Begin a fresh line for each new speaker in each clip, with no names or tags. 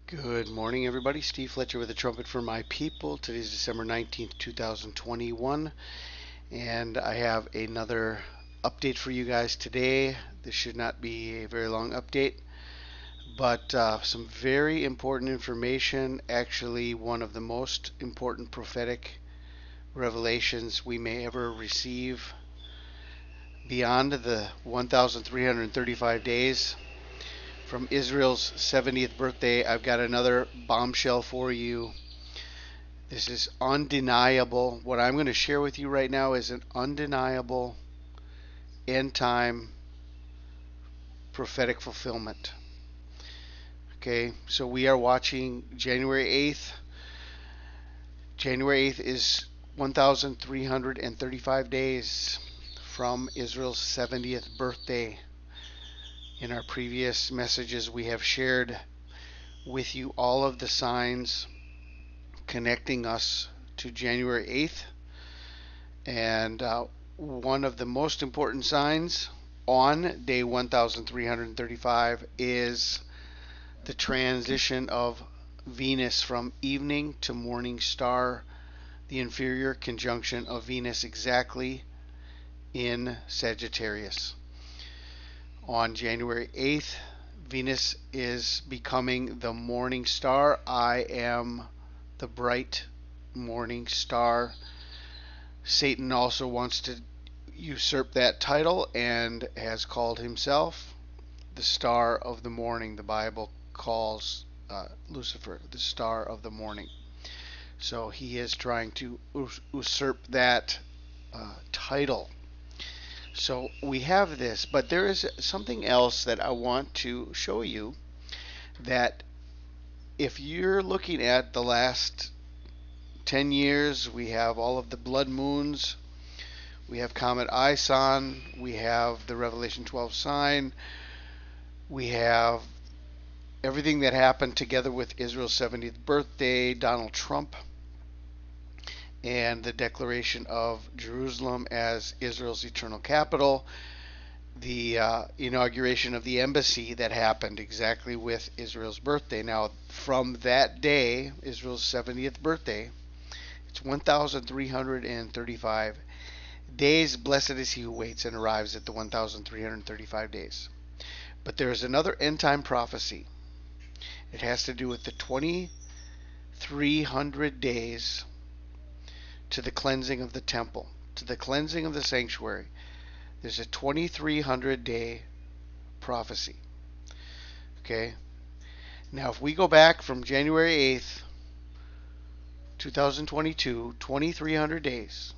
Good morning, everybody. Steve Fletcher with a trumpet for my people. Today's December 19th, 2021, and I have another update for you guys today. This should not be a very long update, but some very important information. Actually, one of the most important prophetic revelations we may ever receive beyond the 1,335 days from Israel's 70th birthday. I've got another bombshell for you. This is undeniable. What I'm going to share with you right now is an undeniable end time prophetic fulfillment. Okay, so we are watching January 8th. January 8th is 1,335 days from Israel's 70th birthday. In our previous messages, we have shared with you all of the signs connecting us to January 8th. And one of the most important signs on day 1335 is the transition of Venus from evening to morning star, the inferior conjunction of Venus exactly in Sagittarius. On January 8th, Venus is becoming the morning star. I am the bright morning star. Satan also wants to usurp that title and has called himself the star of the morning. The Bible calls Lucifer the star of the morning. So he is trying to usurp that title. So we have this, but there is something else that I want to show you, that if you're looking at the last 10 years, we have all of the blood moons, we have Comet Ison, we have the Revelation 12 sign, we have everything that happened together with Israel's 70th birthday, Donald Trump, and the declaration of Jerusalem as Israel's eternal capital, the inauguration of the embassy that happened exactly with Israel's birthday. Now, from that day, Israel's 70th birthday, it's 1,335 days. Blessed is he who waits and arrives at the 1,335 days. But there is another end time prophecy. It has to do with the 2,300 days to the cleansing of the temple, to the cleansing of the sanctuary. There's a 2,300 day prophecy. Okay? Now, if we go back from January 8th, 2022, 2,300 days,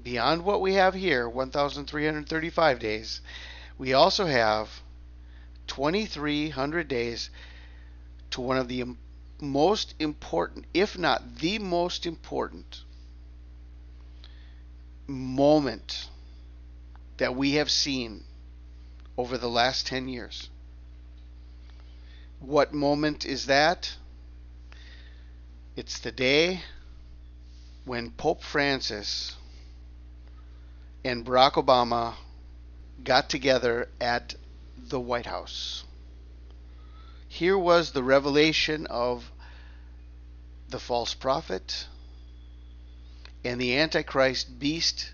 beyond what we have here, 1,335 days, we also have 2,300 days to one of the most important, if not the most important, moment that we have seen over the last 10 years. What moment is that? It's the day when Pope Francis and Barack Obama got together at the White House. Here was the revelation of the false prophet and the Antichrist beast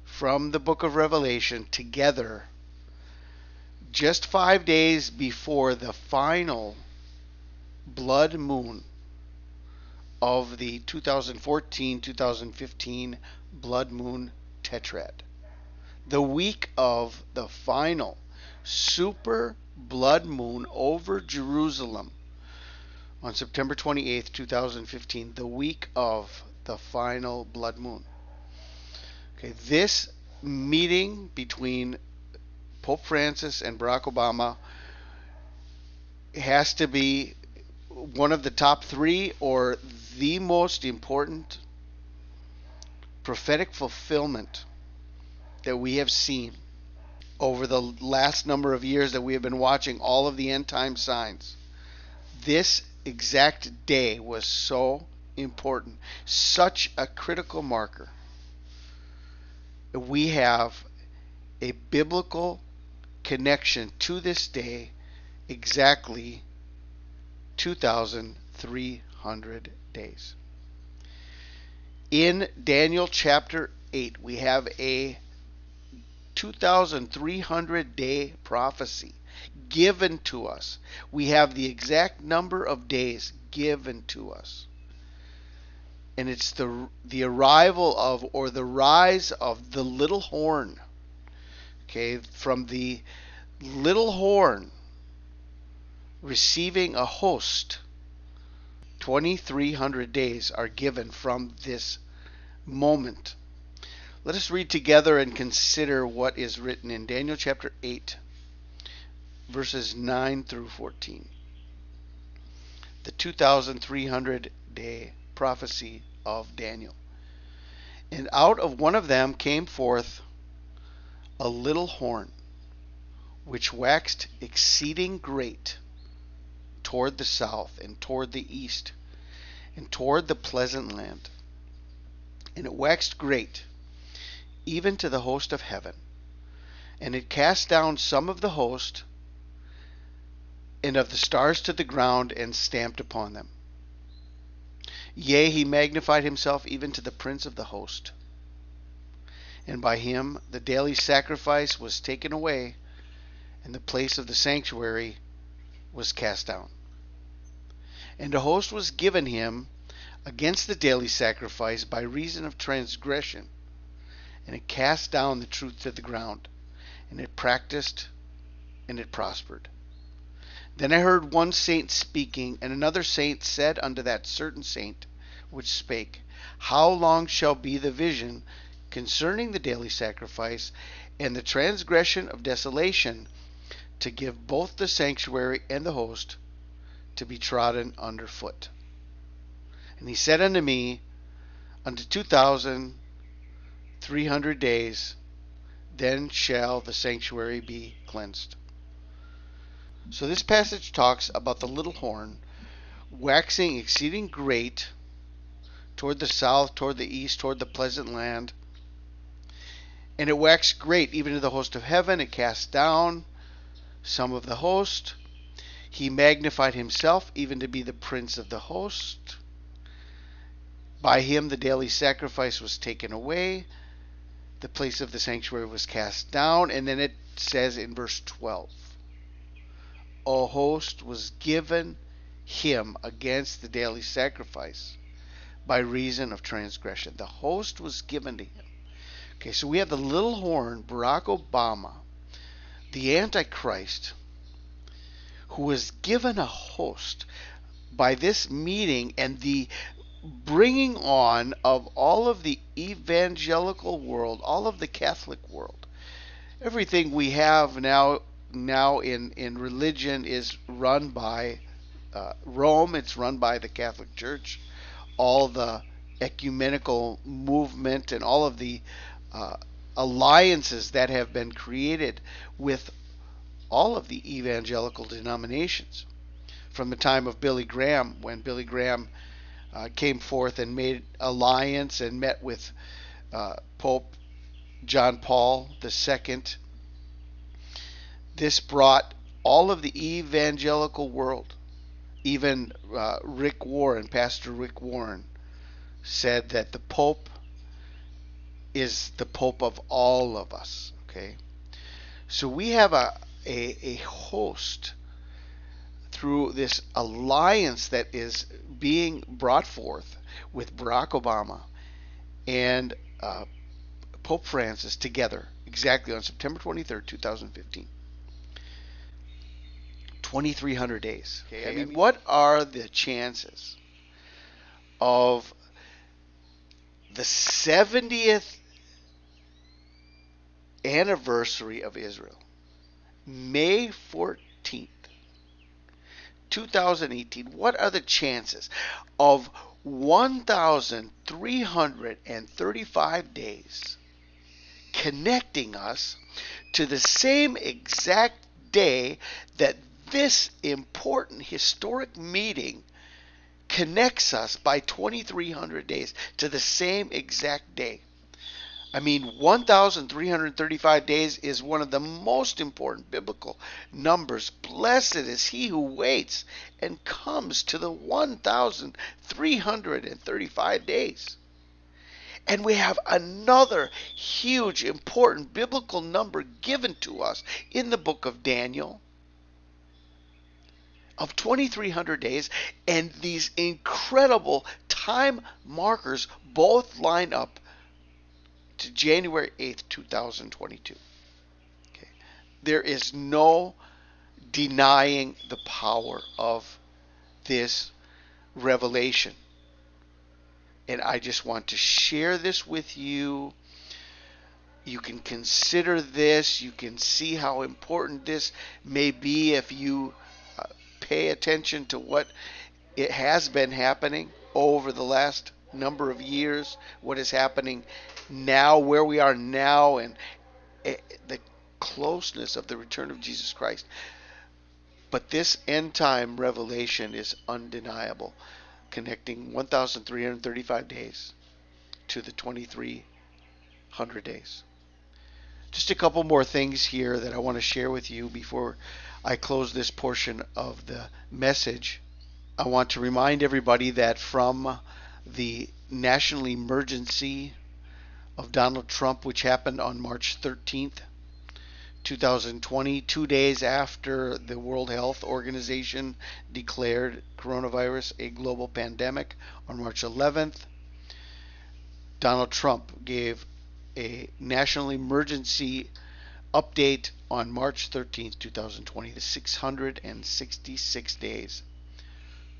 from the book of Revelation together just 5 days before the final blood moon of the 2014-2015 blood moon tetrad. The week of the final super blood moon over Jerusalem on September 28th, 2015, the week of the final blood moon. Okay, this meeting between Pope Francis and Barack Obama has to be one of the top three or the most important prophetic fulfillment that we have seen over the last number of years that we have been watching all of the end time signs. This exact day was so important, such a critical marker. We have a biblical connection to this day exactly 2,300 days. In Daniel chapter 8, we have a 2,300 day prophecy given to us. We have the exact number of days given to us. And it's the arrival of, or the rise of, the little horn. Okay, from the little horn receiving a host, 2,300 days are given from this moment. Let us read together and consider what is written in Daniel chapter 8, verses 9 through 14. The 2,300 day prophecy of Daniel. And out of one of them came forth a little horn, which waxed exceeding great toward the south, and toward the east, and toward the pleasant land. And it waxed great, even to the host of heaven. And it cast down some of the host, and of the stars to the ground, and stamped upon them. Yea, he magnified himself even to the prince of the host. And by him the daily sacrifice was taken away, and the place of the sanctuary was cast down. And a host was given him against the daily sacrifice by reason of transgression, and it cast down the truth to the ground, and it practiced, and it prospered. Then I heard one saint speaking, and another saint said unto that certain saint which spake, How long shall be the vision concerning the daily sacrifice, and the transgression of desolation, to give both the sanctuary and the host to be trodden under foot? And he said unto me, Unto 2,300 days, then shall the sanctuary be cleansed. So this passage talks about the little horn waxing exceeding great toward the south, toward the east, toward the pleasant land. And it waxed great even to the host of heaven. It cast down some of the host. He magnified himself even to be the prince of the host. By him the daily sacrifice was taken away. The place of the sanctuary was cast down. And then it says in verse 12, A host was given him against the daily sacrifice by reason of transgression. The host was given to him. Okay, so we have the little horn, Barack Obama, the Antichrist, who was given a host by this meeting and the bringing on of all of the evangelical world, all of the Catholic world. Everything we have now in religion is run by Rome. It's run by the Catholic Church. All the ecumenical movement and all of the alliances that have been created with all of the evangelical denominations. From the time of Billy Graham, when Billy Graham came forth and made alliance and met with Pope John Paul II, this brought all of the evangelical world. Even Rick Warren, Pastor Rick Warren, said that the Pope is the Pope of all of us. Okay, so we have a host through this alliance that is being brought forth with Barack Obama and Pope Francis together exactly on September 23rd, 2015. 2,300 days. Okay, I mean, what are the chances of the 70th anniversary of Israel, May 14th, 2018? What are the chances of 1,335 days connecting us to the same exact day that this important historic meeting connects us by 2,300 days to the same exact day? I mean, 1,335 days is one of the most important biblical numbers. Blessed is he who waits and comes to the 1,335 days. And we have another huge, important biblical number given to us in the book of Daniel of 2,300 days. And these incredible time markers both line up to January 8th, 2022. Okay. There is no denying the power of this revelation. And I just want to share this with you. You can consider this. You can see how important this may be if you pay attention to what it has been happening over the last number of years, what is happening now, where we are now, and the closeness of the return of Jesus Christ. But this end time revelation is undeniable, connecting 1,335 days to the 2,300 days. Just a couple more things here that I want to share with you before I close this portion of the message. I want to remind everybody that from the national emergency of Donald Trump, which happened on March 13th, 2020, 2 days after the World Health Organization declared coronavirus a global pandemic on March 11th, Donald Trump gave a national emergency update on March 13th, 2020, the 666 days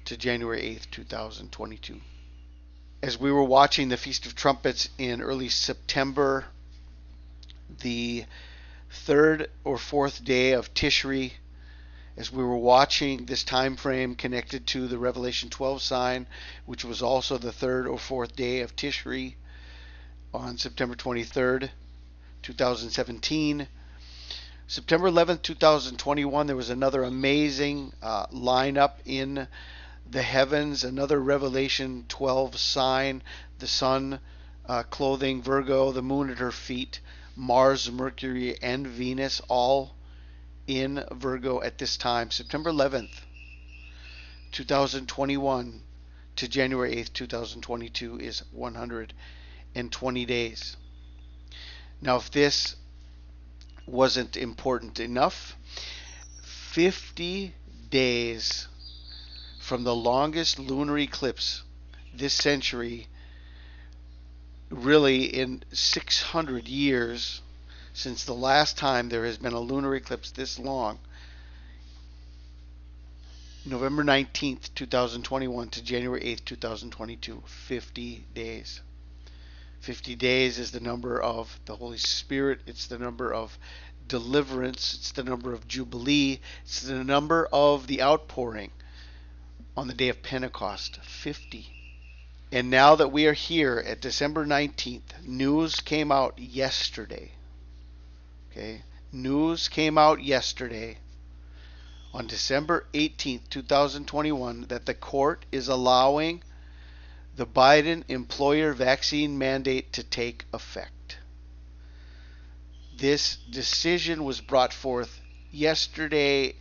to January 8th, 2022. As we were watching the Feast of Trumpets in early September, the third or fourth day of Tishri, as we were watching this time frame connected to the Revelation 12 sign, which was also the third or fourth day of Tishri on September 23rd, 2017. September 11th, 2021, there was another amazing lineup in the heavens, another Revelation 12 sign, the sun clothing Virgo, the moon at her feet, Mars, Mercury, and Venus, all in Virgo at this time. September 11th, 2021 to January 8th, 2022 is 120 days. Now, if this wasn't important enough, 50 days from the longest lunar eclipse this century, really in 600 years since the last time there has been a lunar eclipse this long, November 19th, 2021 to January 8th, 2022, 50 days. 50 days is the number of the Holy Spirit. It's the number of deliverance. It's the number of Jubilee. It's the number of the outpouring on the day of Pentecost. 50. And now that we are here at December 19th, news came out yesterday. Okay? News came out yesterday on December 18th, 2021, that the court is allowing the Biden employer vaccine mandate to take effect. This decision was brought forth yesterday.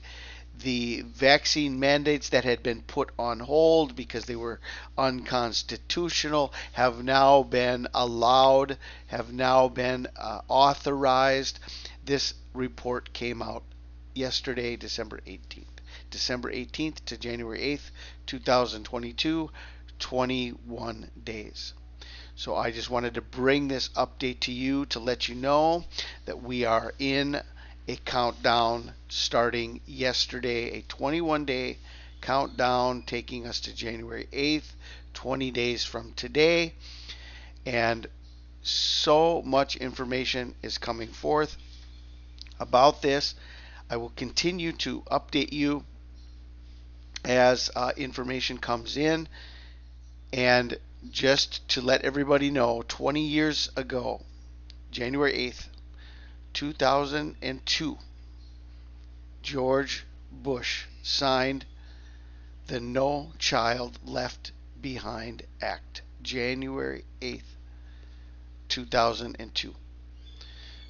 The vaccine mandates that had been put on hold because they were unconstitutional have now been allowed, have now been authorized. This report came out yesterday, December 18th. December 18th to January 8th, 2022, 21 days. So I just wanted to bring this update to you to let you know that we are in a countdown starting yesterday, a 21-day countdown taking us to January 8th, 20 days from today. And so much information is coming forth about this. I will continue to update you as information comes in. And just to let everybody know, 20 years ago, January 8th, 2002, George Bush signed the No Child Left Behind Act. January 8th, 2002.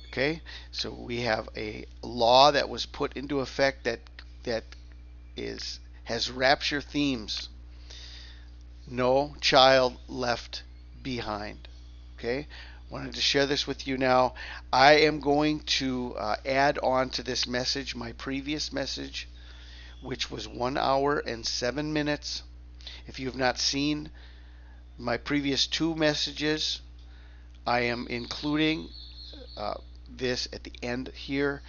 Okay, so we have a law that was put into effect that has rapture themes. No child left behind. Okay, wanted to share this with you now. I am going to add on to this message my previous message, which was 1 hour and 7 minutes. If you have not seen my previous two messages, I am including this at the end here.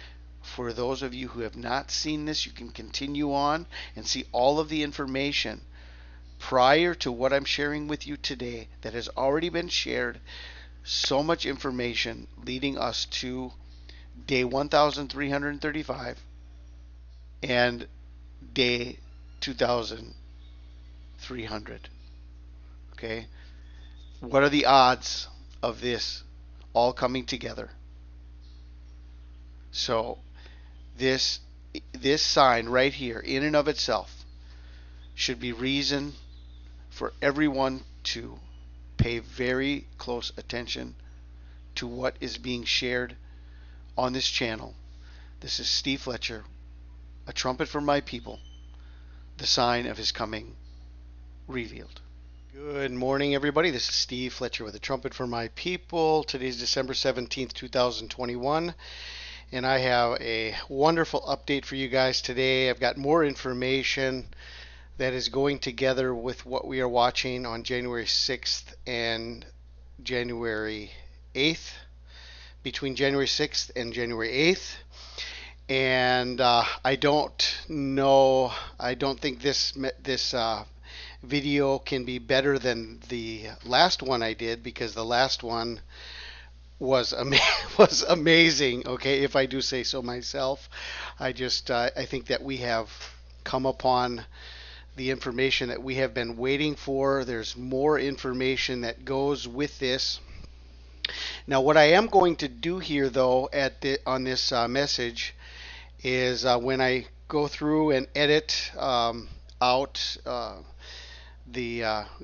For those of you who have not seen this, you can continue on and see all of the information prior to what I'm sharing with you today that has already been shared. So much information leading us to day 1335 and day 2300. Okay, what are the odds of this all coming together? So this sign right here in and of itself should be reason for everyone to pay very close attention to what is being shared on this channel. This is Steve Fletcher, a trumpet for my people, the sign of his coming revealed. Good morning, everybody. This is Steve Fletcher with a trumpet for my people. Today's December 17th, 2021. And I have a wonderful update for you guys today. I've got more information that is going together with what we are watching on January 6th and January 8th, between January 6th and January 8th. And I don't think this video can be better than the last one I did, because the last one was amazing. Okay, if I do say so myself. I think that we have come upon the information that we have been waiting for. There's more information that goes with this. Now, what I am going to do here, though, on this message is when I go through and edit out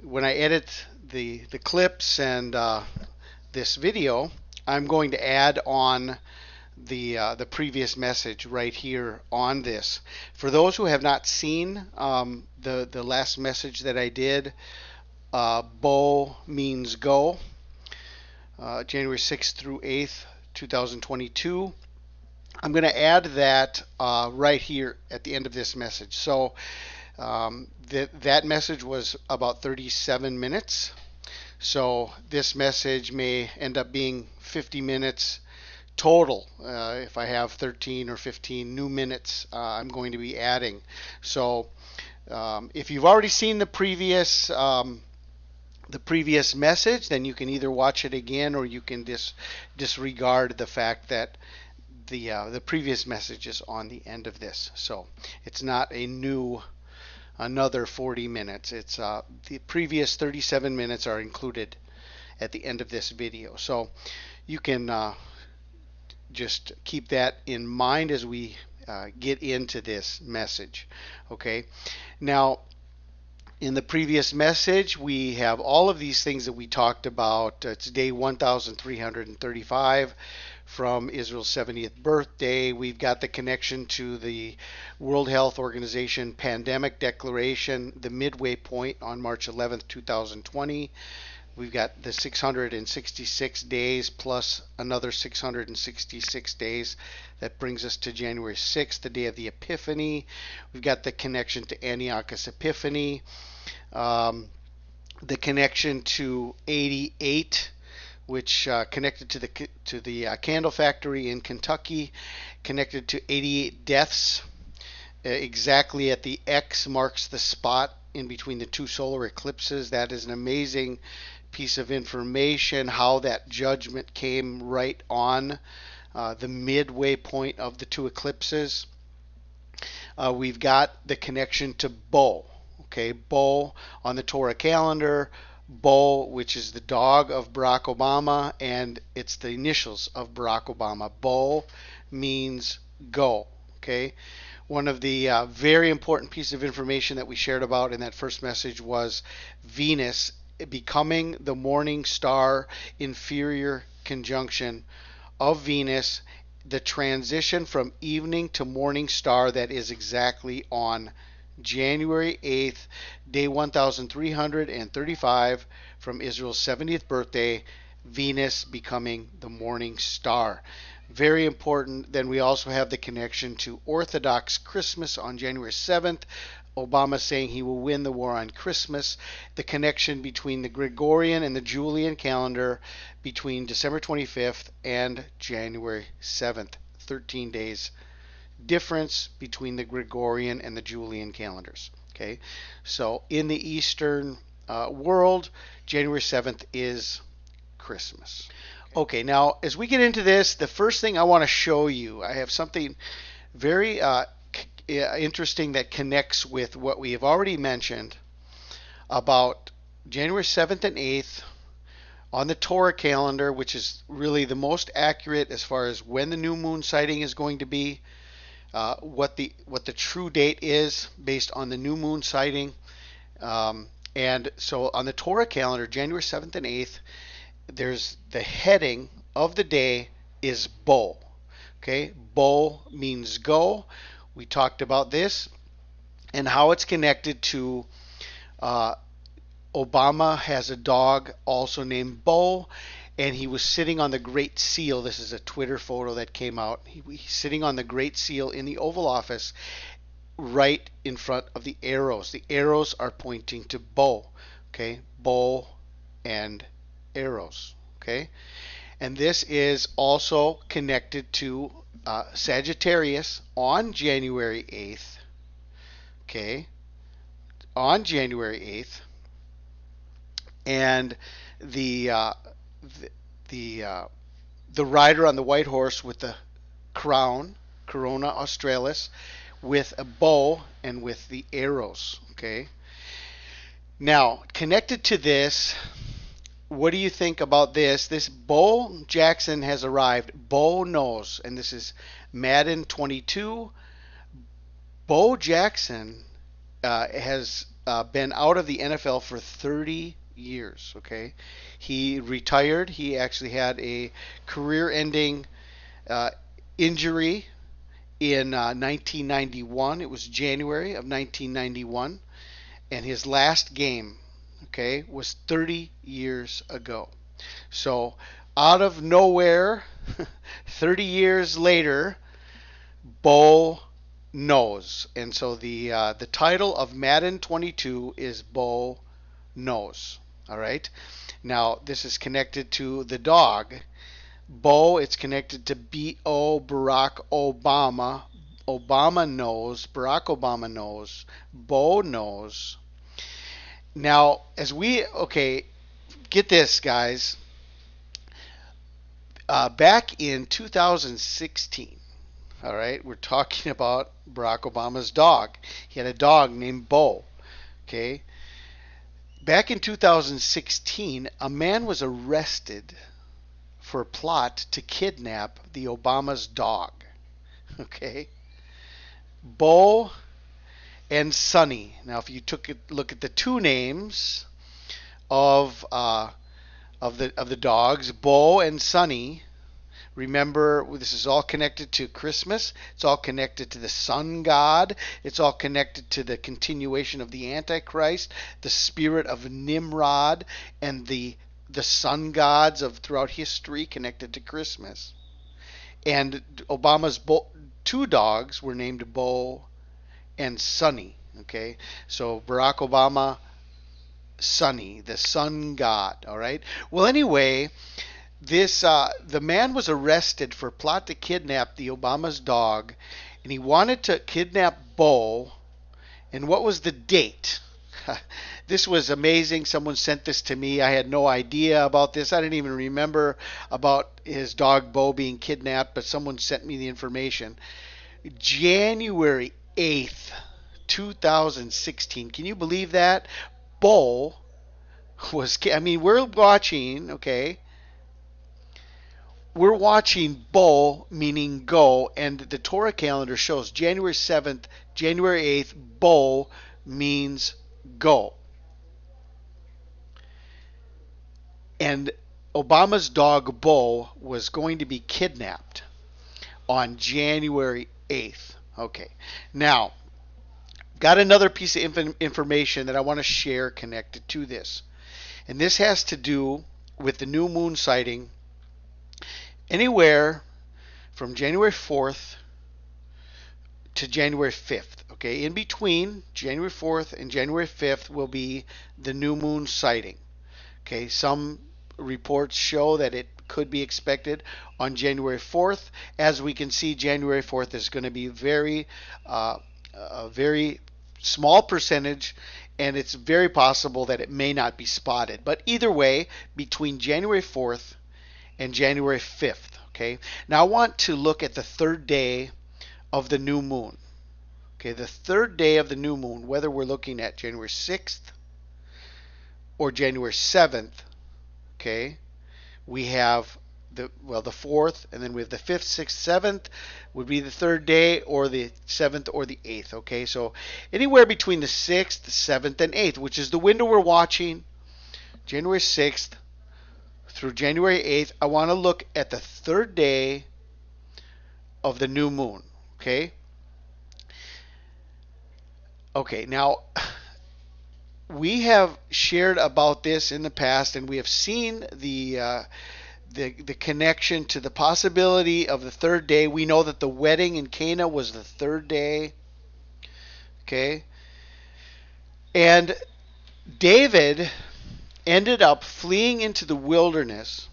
when I edit the clips and this video, I'm going to add on the previous message right here on this. For those who have not seen the last message that I did, Bo means go, January 6th through 8th, 2022. I'm going to add that right here at the end of this message. So that message was about 37 minutes. So this message may end up being 50 minutes total. If I have 13 or 15 new minutes, I'm going to be adding. So if you've already seen the previous message, then you can either watch it again, or you can disregard the fact that the previous message is on the end of this. So it's not another 40 minutes. It's the previous 37 minutes are included at the end of this video. So you can just keep that in mind as we get into this message. Okay, now in the previous message we have all of these things that we talked about. It's day 1335 from Israel's 70th birthday. We've got the connection to the World Health Organization pandemic declaration, the midway point on March 11th, 2020. We've got the 666 days plus another 666 days. That brings us to January 6th, the day of the Epiphany. We've got the connection to Antiochus Epiphany, the connection to 88, which connected to the candle factory in Kentucky, connected to 88 deaths. Exactly at the X marks the spot in between the two solar eclipses. That is an amazing piece of information, how that judgment came right on the midway point of the two eclipses. We've got the connection to Bo. Okay, Bo on the Torah calendar. Bo, which is the dog of Barack Obama, and it's the initials of Barack Obama. Bo means go. Okay, one of the very important pieces of information that we shared about in that first message was Venus becoming the morning star inferior conjunction of Venus, the transition from evening to morning star that is exactly on January 8th, day 1335 from Israel's 70th birthday, Venus becoming the morning star. Very important. Then we also have the connection to Orthodox Christmas on January 7th. Obama saying he will win the war on Christmas. The connection between the Gregorian and the Julian calendar between December 25th and January 7th. 13 days difference between the Gregorian and the Julian calendars. Okay, so in the Eastern world, January 7th is Christmas. Okay, now as we get into this, the first thing I want to show you, I have something very interesting that connects with what we have already mentioned about January 7th and 8th on the Torah calendar, which is really the most accurate as far as when the new moon sighting is going to be, what the true date is based on the new moon sighting. And so on the Torah calendar, January 7th and 8th, there's the heading of the day is Bo. Okay, Bo means go. We talked about this and how it's connected to Obama has a dog also named Bo, and he was sitting on the Great Seal. This is a Twitter photo that came out. He's sitting on the Great Seal in the Oval Office right in front of the arrows. The arrows are pointing to Bo. Okay, Bo and arrows. Okay, and this is also connected to Sagittarius on January 8th. Okay, on January 8th, and the rider on the white horse with the crown, Corona Australis, with a bow and with the arrows. Okay. Now, connected to this, what do you think about this? This Bo Jackson has arrived. Bo knows, and this is Madden 22. Bo Jackson has been out of the NFL for 30 years. Okay, he retired. He actually had a career-ending injury in 1991. It was January of 1991, and his last game, okay, was 30 years ago. So out of nowhere, 30 years later, Bo knows. And so the title of Madden 22 is Bo knows. All right. Now this is connected to the dog. Bo, it's connected to B.O. Barack Obama. Obama knows. Barack Obama knows. Bo knows. Now, get this, guys. Back in 2016, all right, we're talking about Barack Obama's dog. He had a dog named Bo. Okay. Back in 2016, a man was arrested for a plot to kidnap the Obama's dog. Okay. Bo and Sonny. Now, if you took a look at the two names of the dogs, Bo and Sonny, remember this is all connected to Christmas. It's all connected to the sun god. It's all connected to the continuation of the Antichrist, the spirit of Nimrod, and the sun gods of throughout history connected to Christmas. And Obama's two dogs were named Bo and Sonny. Okay, so Barack Obama, Sonny, the sun god. All right. Well, anyway, this the man was arrested for a plot to kidnap the Obama's dog, and he wanted to kidnap Bo. And what was the date? This was amazing. Someone sent this to me. I had no idea about this. I didn't even remember about his dog Bo being kidnapped, but someone sent me the information. January 8th, 2016. Can you believe that? Bo was, we're watching, okay? We're watching Bo, meaning go, and the Torah calendar shows January 7th, January 8th, Bo means go. And Obama's dog Bo was going to be kidnapped on January 8th. Okay. Now, got another piece of information that I want to share connected to this. And this has to do with the new moon sighting anywhere from January 4th to January 5th. Okay, in between January 4th and January 5th will be the new moon sighting. Okay, some reports show that it could be expected on January 4th. As we can see, January 4th is going to be a very small percentage, and it's very possible that it may not be spotted. But either way, between January 4th and January 5th. Okay, now I want to look at the third day of the new moon. Okay, the third day of the new moon, whether we're looking at January 6th or January 7th, okay, we have the 4th, and then we have the 5th, 6th, 7th would be the third day, or the 7th or the 8th. Okay, so anywhere between the 6th, 7th, and 8th, which is the window we're watching, January 6th through January 8th, I want to look at the third day of the new moon. Okay. Okay, now we have shared about this in the past, and we have seen the connection to the possibility of the third day. We know that the wedding in Cana was the third day. Okay, and David ended up fleeing into the wilderness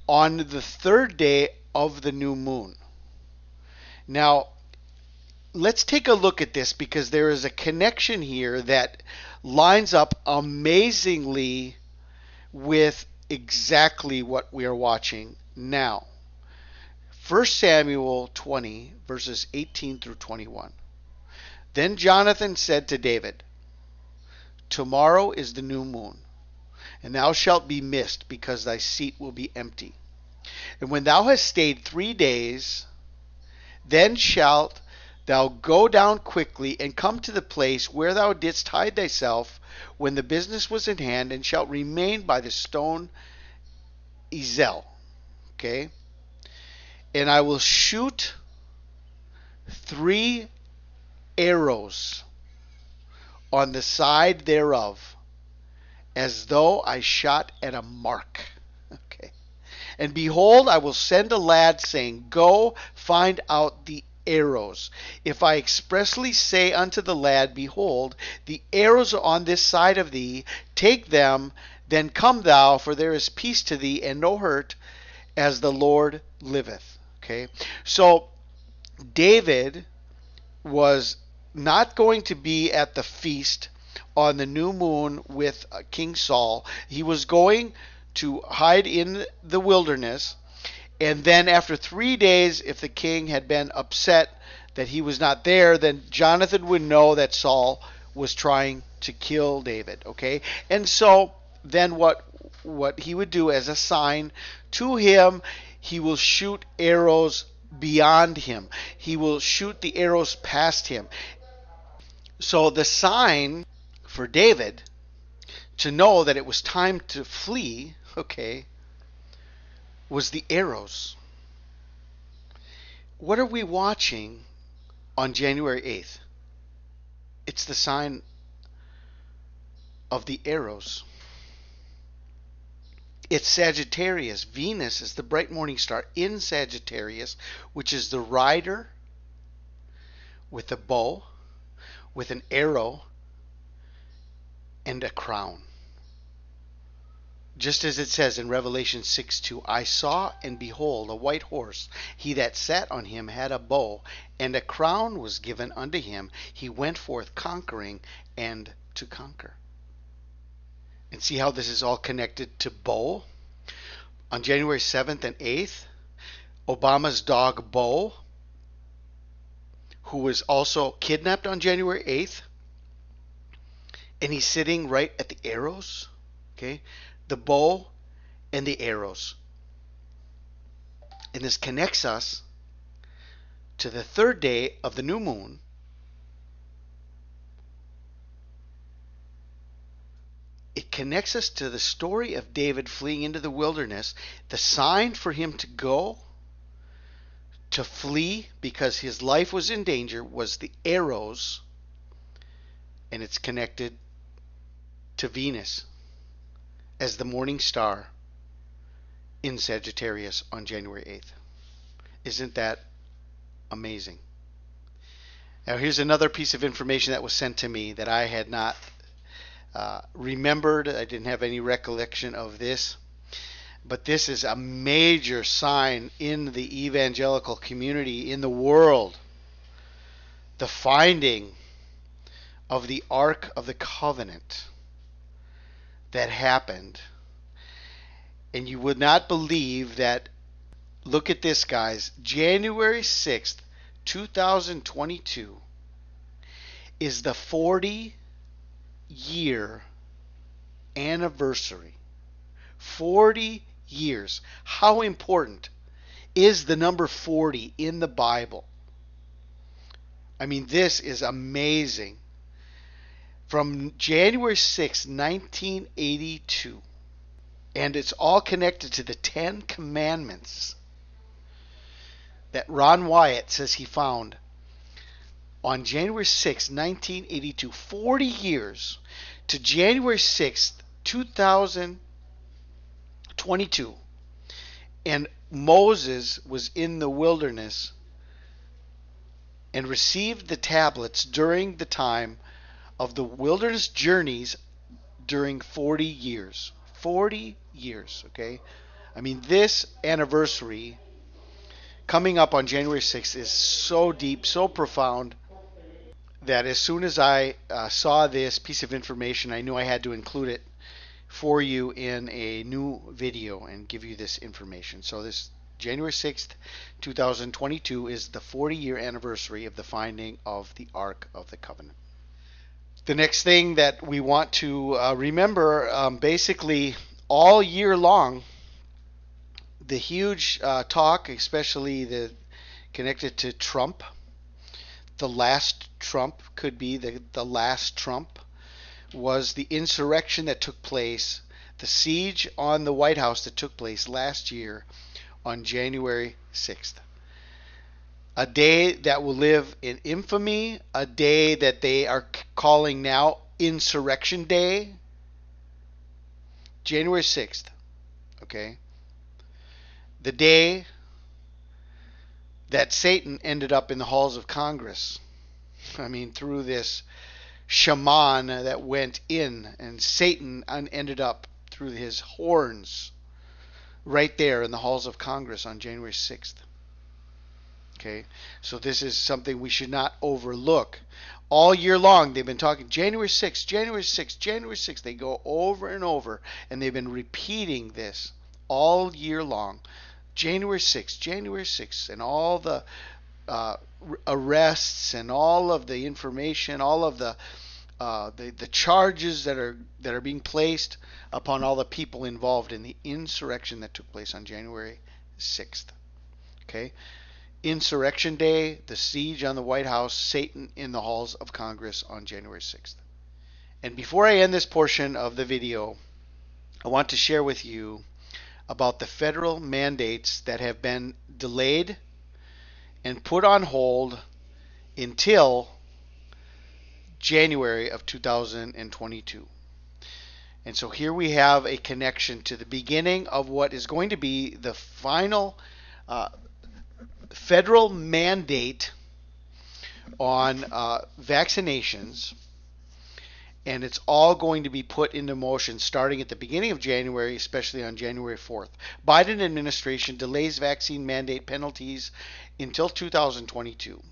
on the third day of the new moon. Now, let's take a look at this, because there is a connection here that lines up amazingly with exactly what we are watching now. 1 Samuel 20, verses 18 through 21. Then Jonathan said to David, "Tomorrow is the new moon, and thou shalt be missed, because thy seat will be empty. And when thou hast stayed 3 days, then shalt thou go down quickly and come to the place where thou didst hide thyself when the business was in hand, and shalt remain by the stone Ezel." Okay? "And I will shoot 3 arrows on the side thereof, as though I shot at a mark." Okay. "And behold, I will send a lad, saying, Go, find out the arrows. If I expressly say unto the lad, Behold, the arrows are on this side of thee, take them, then come thou, for there is peace to thee, and no hurt, as the Lord liveth." Okay, so David was not going to be at the feast on the new moon with King Saul. He was going to hide in the wilderness. And then after 3 days, if the king had been upset that he was not there, then Jonathan would know that Saul was trying to kill David. Okay, and so then what he would do as a sign to him, he will shoot arrows beyond him. He will shoot the arrows past him. So the sign for David to know that it was time to flee, okay, was the arrows. What are we watching on January 8th? It's the sign of the arrows. It's Sagittarius. Venus is the bright morning star in Sagittarius, which is the rider with a bow, with an arrow, and a crown. Just as it says in Revelation 6:2, "I saw, and behold, a white horse. He that sat on him had a bow, and a crown was given unto him. He went forth conquering and to conquer." And see how this is all connected to Bo? On January 7th and 8th, Obama's dog Bo, who was also kidnapped on January 8th, and he's sitting right at the arrows. Okay, the bow and the arrows. And this connects us to the third day of the new moon, it it connects us to the story of David fleeing into the wilderness. The sign for him to go, to flee because his life was in danger, was the arrows, and it's connected to Venus as the morning star in Sagittarius on January 8th. Isn't that amazing? Now here's another piece of information that was sent to me that I had not remembered. I didn't have any recollection of this. But this is a major sign in the evangelical community, in the world. The finding of the Ark of the Covenant that happened. And you would not believe that. Look at this, guys. January 6th, 2022 is the 40-year anniversary. 40 years. How important is the number 40 in the Bible? I mean, this is amazing. From January 6, 1982, and it's all connected to the 10 Commandments that Ron Wyatt says he found on January 6, 1982, 40 years to January 6, 2022. And Moses was in the wilderness and received the tablets during the time of the wilderness journeys during 40 years. 40 years, okay? I mean, this anniversary coming up on January 6th is so deep, so profound, that as soon as I saw this piece of information, I knew I had to include it for you in a new video and give you this information. So this January 6th, 2022 is the 40-year anniversary of the finding of the Ark of the Covenant. The next thing that we want to remember, basically all year long, the huge talk, especially the connected to Trump, the last Trump, could be the last Trump, was the insurrection that took place, the siege on the White House that took place last year on January 6th. A day that will live in infamy, a day that they are calling now Insurrection Day. January 6th, okay? The day that Satan ended up in the halls of Congress. I mean, through this shaman that went in, and Satan ended up through his horns right there in the halls of Congress on January 6th. Okay, so this is something we should not overlook. All year long, they've been talking January 6th, January 6th, January 6th. They go over and over, and they've been repeating this all year long. January 6th, January 6th, and all the arrests and all of the information, all of the charges that are being placed upon all the people involved in the insurrection that took place on January 6th. Okay? Insurrection Day, the siege on the White House, Satan in the halls of Congress on January 6th. And before I end this portion of the video, I want to share with you about the federal mandates that have been delayed and put on hold until January of 2022. And so here we have a connection to the beginning of what is going to be the final federal mandate on vaccinations, and it's all going to be put into motion starting at the beginning of January, especially on January 4th. Biden administration delays vaccine mandate penalties until 2022.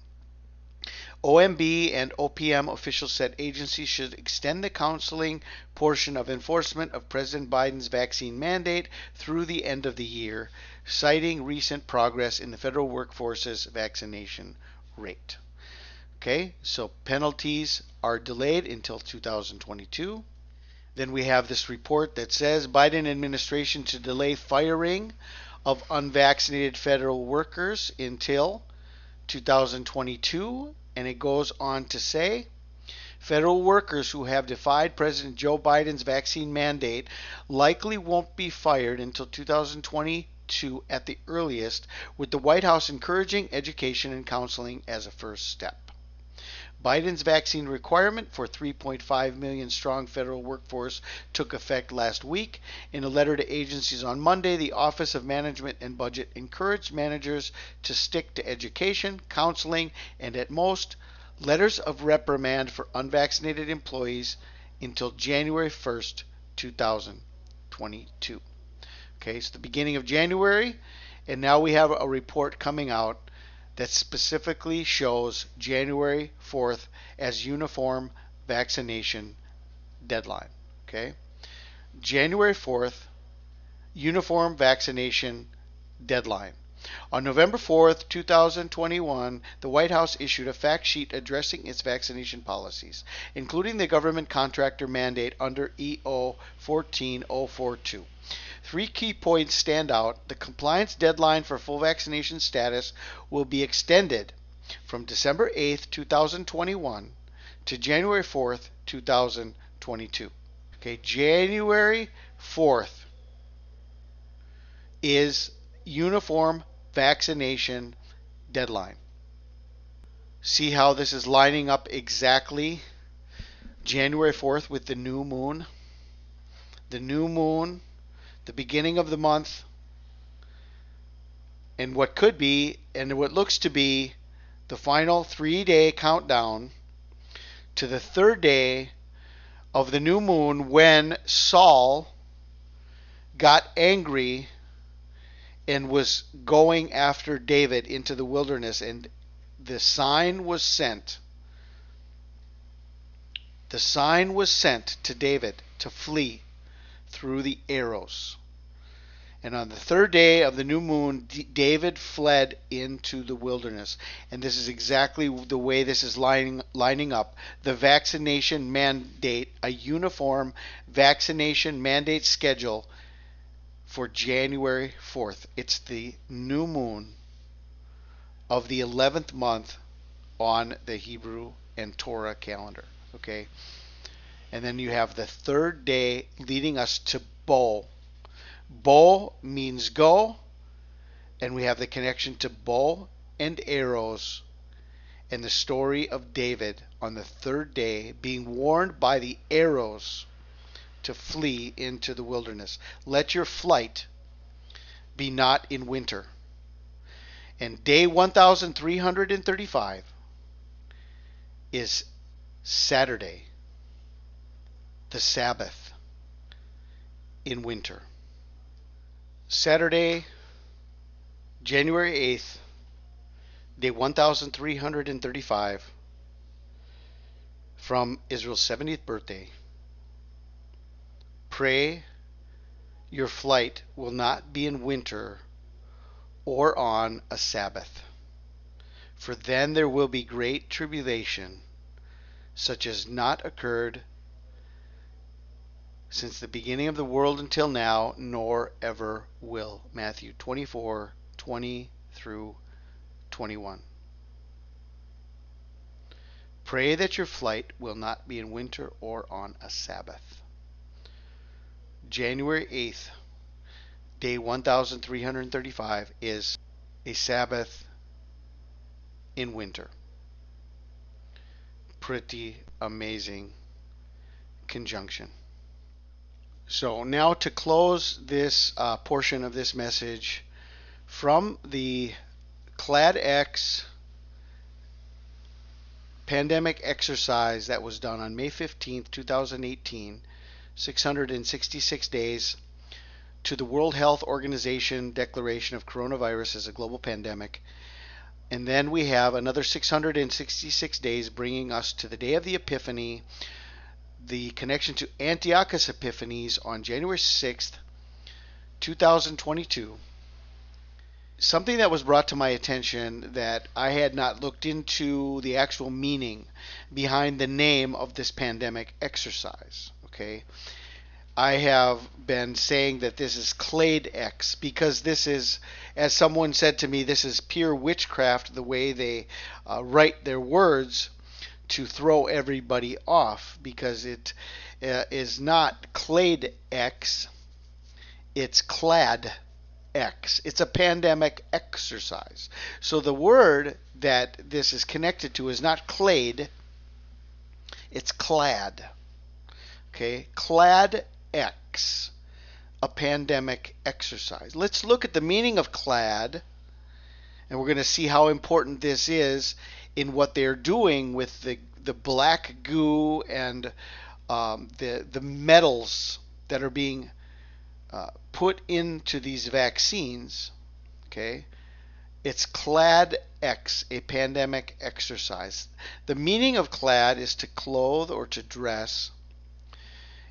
OMB and OPM officials said agencies should extend the counseling portion of enforcement of President Biden's vaccine mandate through the end of the year, citing recent progress in the federal workforce's vaccination rate. Okay, so penalties are delayed until 2022. Then we have this report that says Biden administration to delay firing of unvaccinated federal workers until 2022. And it goes on to say, Federal workers who have defied President Joe Biden's vaccine mandate likely won't be fired until 2022 at the earliest, with the White House encouraging education and counseling as a first step. Biden's vaccine requirement for 3.5 million strong federal workforce took effect last week. In a letter to agencies on Monday, the Office of Management and Budget encouraged managers to stick to education, counseling, and at most, letters of reprimand for unvaccinated employees until January 1st, 2022. Okay, it's the beginning of January, and now we have a report coming out that specifically shows January 4th as uniform vaccination deadline. Okay? January 4th, uniform vaccination deadline. On November 4th, 2021, the White House issued a fact sheet addressing its vaccination policies, including the government contractor mandate under EO 14042. Three key points stand out. The compliance deadline for full vaccination status will be extended from December 8th, 2021 to January 4th, 2022. Okay, January 4th is uniform vaccination deadline. See how this is lining up exactly January 4th with the new moon? The new moon, the beginning of the month, and what could be, and what looks to be, the final 3-day countdown to the third day of the new moon when Saul got angry and was going after David into the wilderness, and the sign was sent. The sign was sent to David to flee through the arrows. And on the third day of the new moon, David fled into the wilderness. And this is exactly the way this is lining up. The vaccination mandate, a uniform vaccination mandate schedule for January 4th. It's the new moon of the 11th month on the Hebrew and Torah calendar. Okay? And then you have the third day leading us to Bo. Bo means go, and we have the connection to bow and arrows and the story of David on the third day being warned by the arrows to flee into the wilderness. Let your flight be not in winter. And day 1335 is Saturday, the Sabbath in winter. Saturday, January 8th, day 1335 from Israel's 70th birthday. Pray your flight will not be in winter or on a Sabbath, for then there will be great tribulation, such as not occurred since the beginning of the world until now, nor ever will. Matthew 24:20 through 21. Pray that your flight will not be in winter or on a Sabbath. January 8th, day 1335, is a Sabbath in winter. Pretty amazing conjunction. So now to close this portion of this message from the CLADX pandemic exercise that was done on May 15th, 2018, 666 days to the World Health Organization declaration of coronavirus as a global pandemic. And then we have another 666 days bringing us to the day of the Epiphany, the connection to Antiochus Epiphanes on January 6th, 2022. Something that was brought to my attention that I had not looked into the actual meaning behind the name of this pandemic exercise. Okay, I have been saying that this is CLADX because this is, as someone said to me, this is pure witchcraft the way they write their words to throw everybody off, because it is not clade X, it's clad X. It's a pandemic exercise. So the word that this is connected to is not clade, it's clad. Okay, clad X, a pandemic exercise. Let's look at the meaning of clad, and we're going to see how important this is in what they're doing with the black goo and the metals that are being put into these vaccines. Okay, it's clad X, a pandemic exercise. The meaning of clad is to clothe or to dress.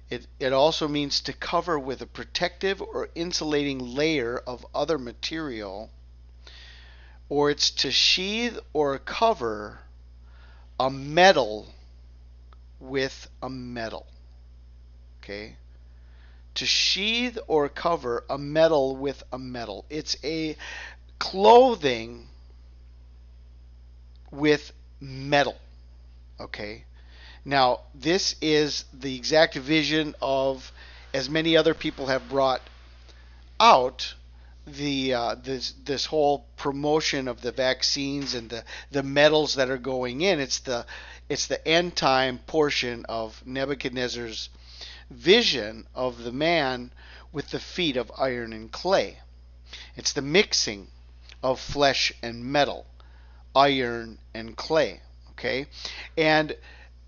It also means to cover with a protective or insulating layer of other material, or it's to sheathe or cover a metal with a metal. Okay? To sheathe or cover a metal with a metal. It's a clothing with metal. Okay? Now, this is the exact vision of, as many other people have brought out, this whole promotion of the vaccines and the metals that are going in. It's the end time portion of Nebuchadnezzar's vision of the man with the feet of iron and clay. It's the mixing of flesh and metal, iron and clay. Okay,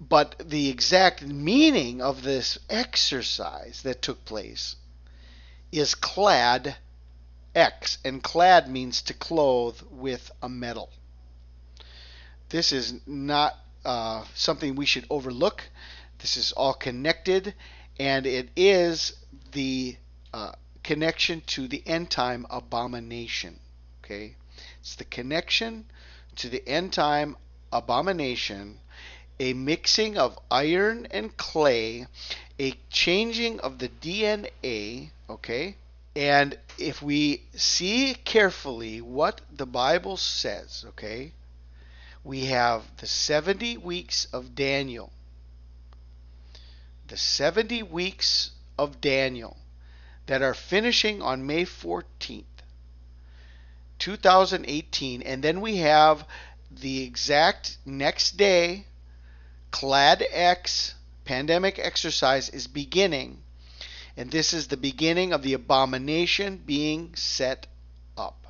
but the exact meaning of this exercise that took place is clad X, and clad means to clothe with a metal. This is not something we should overlook. This is all connected, and it is the connection to the end time abomination. Okay, it's the connection to the end time abomination, a mixing of iron and clay, a changing of the DNA. Okay, and if we see carefully what the Bible says, okay, we have the 70 weeks of Daniel. The 70 weeks of Daniel that are finishing on May 14th, 2018. And then we have the exact next day, Clad X, pandemic exercise, is beginning. And this is the beginning of the abomination being set up.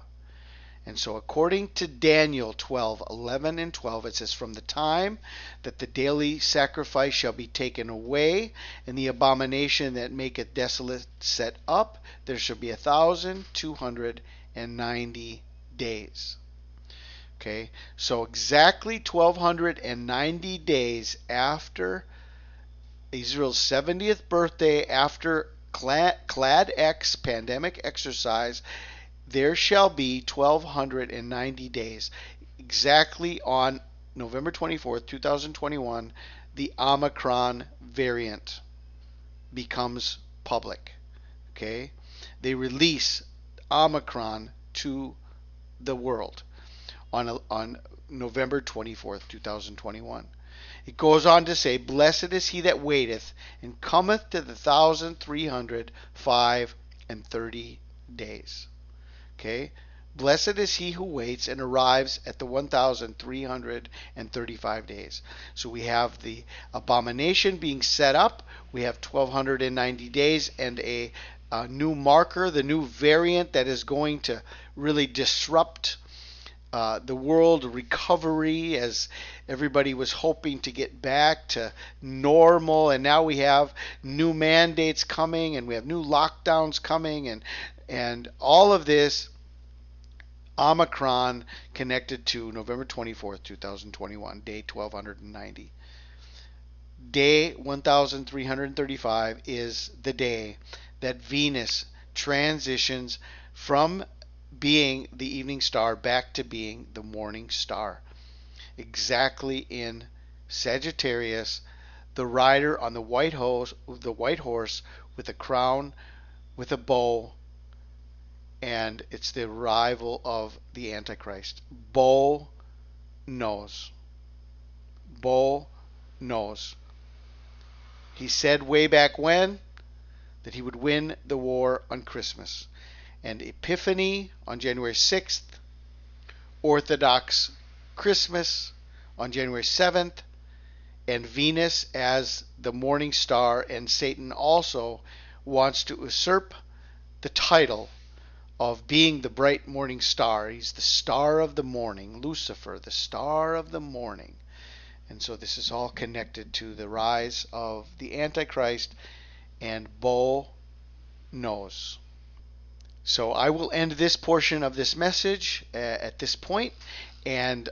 And so according to Daniel 12:11 and 12, it says, from the time that the daily sacrifice shall be taken away, and the abomination that maketh desolate set up, there shall be 1,290 days. Okay, so exactly 1,290 days after Israel's 70th birthday, after Clad X pandemic exercise, there shall be 1,290 days. Exactly on November 24th, 2021, the Omicron variant becomes public. Okay? They release Omicron to the world on November 24th, 2021. It goes on to say, blessed is he that waiteth, and cometh to the 1,305 days. Okay? Blessed is he who waits and arrives at the 1,335 days. So we have the abomination being set up. We have 1,290 days and a new marker, the new variant that is going to really disrupt the world recovery, as everybody was hoping to get back to normal. And now we have new mandates coming, and we have new lockdowns coming, and all of this Omicron connected to November 24th, 2021, day 1,290. Day 1,335 is the day that Venus transitions from being the evening star back to being the morning star. Exactly in Sagittarius, the rider on the white horse with a crown, with a bow, and it's the arrival of the Antichrist. Bow nose. Bo knows. He said way back when that he would win the war on Christmas. And Epiphany on January 6th, Orthodox Christmas on January 7th, and Venus as the morning star, and Satan also wants to usurp the title of being the bright morning star. He's the star of the morning, Lucifer, the star of the morning. And so this is all connected to the rise of the Antichrist, and Bo knows. So I will end this portion of this message at this point, and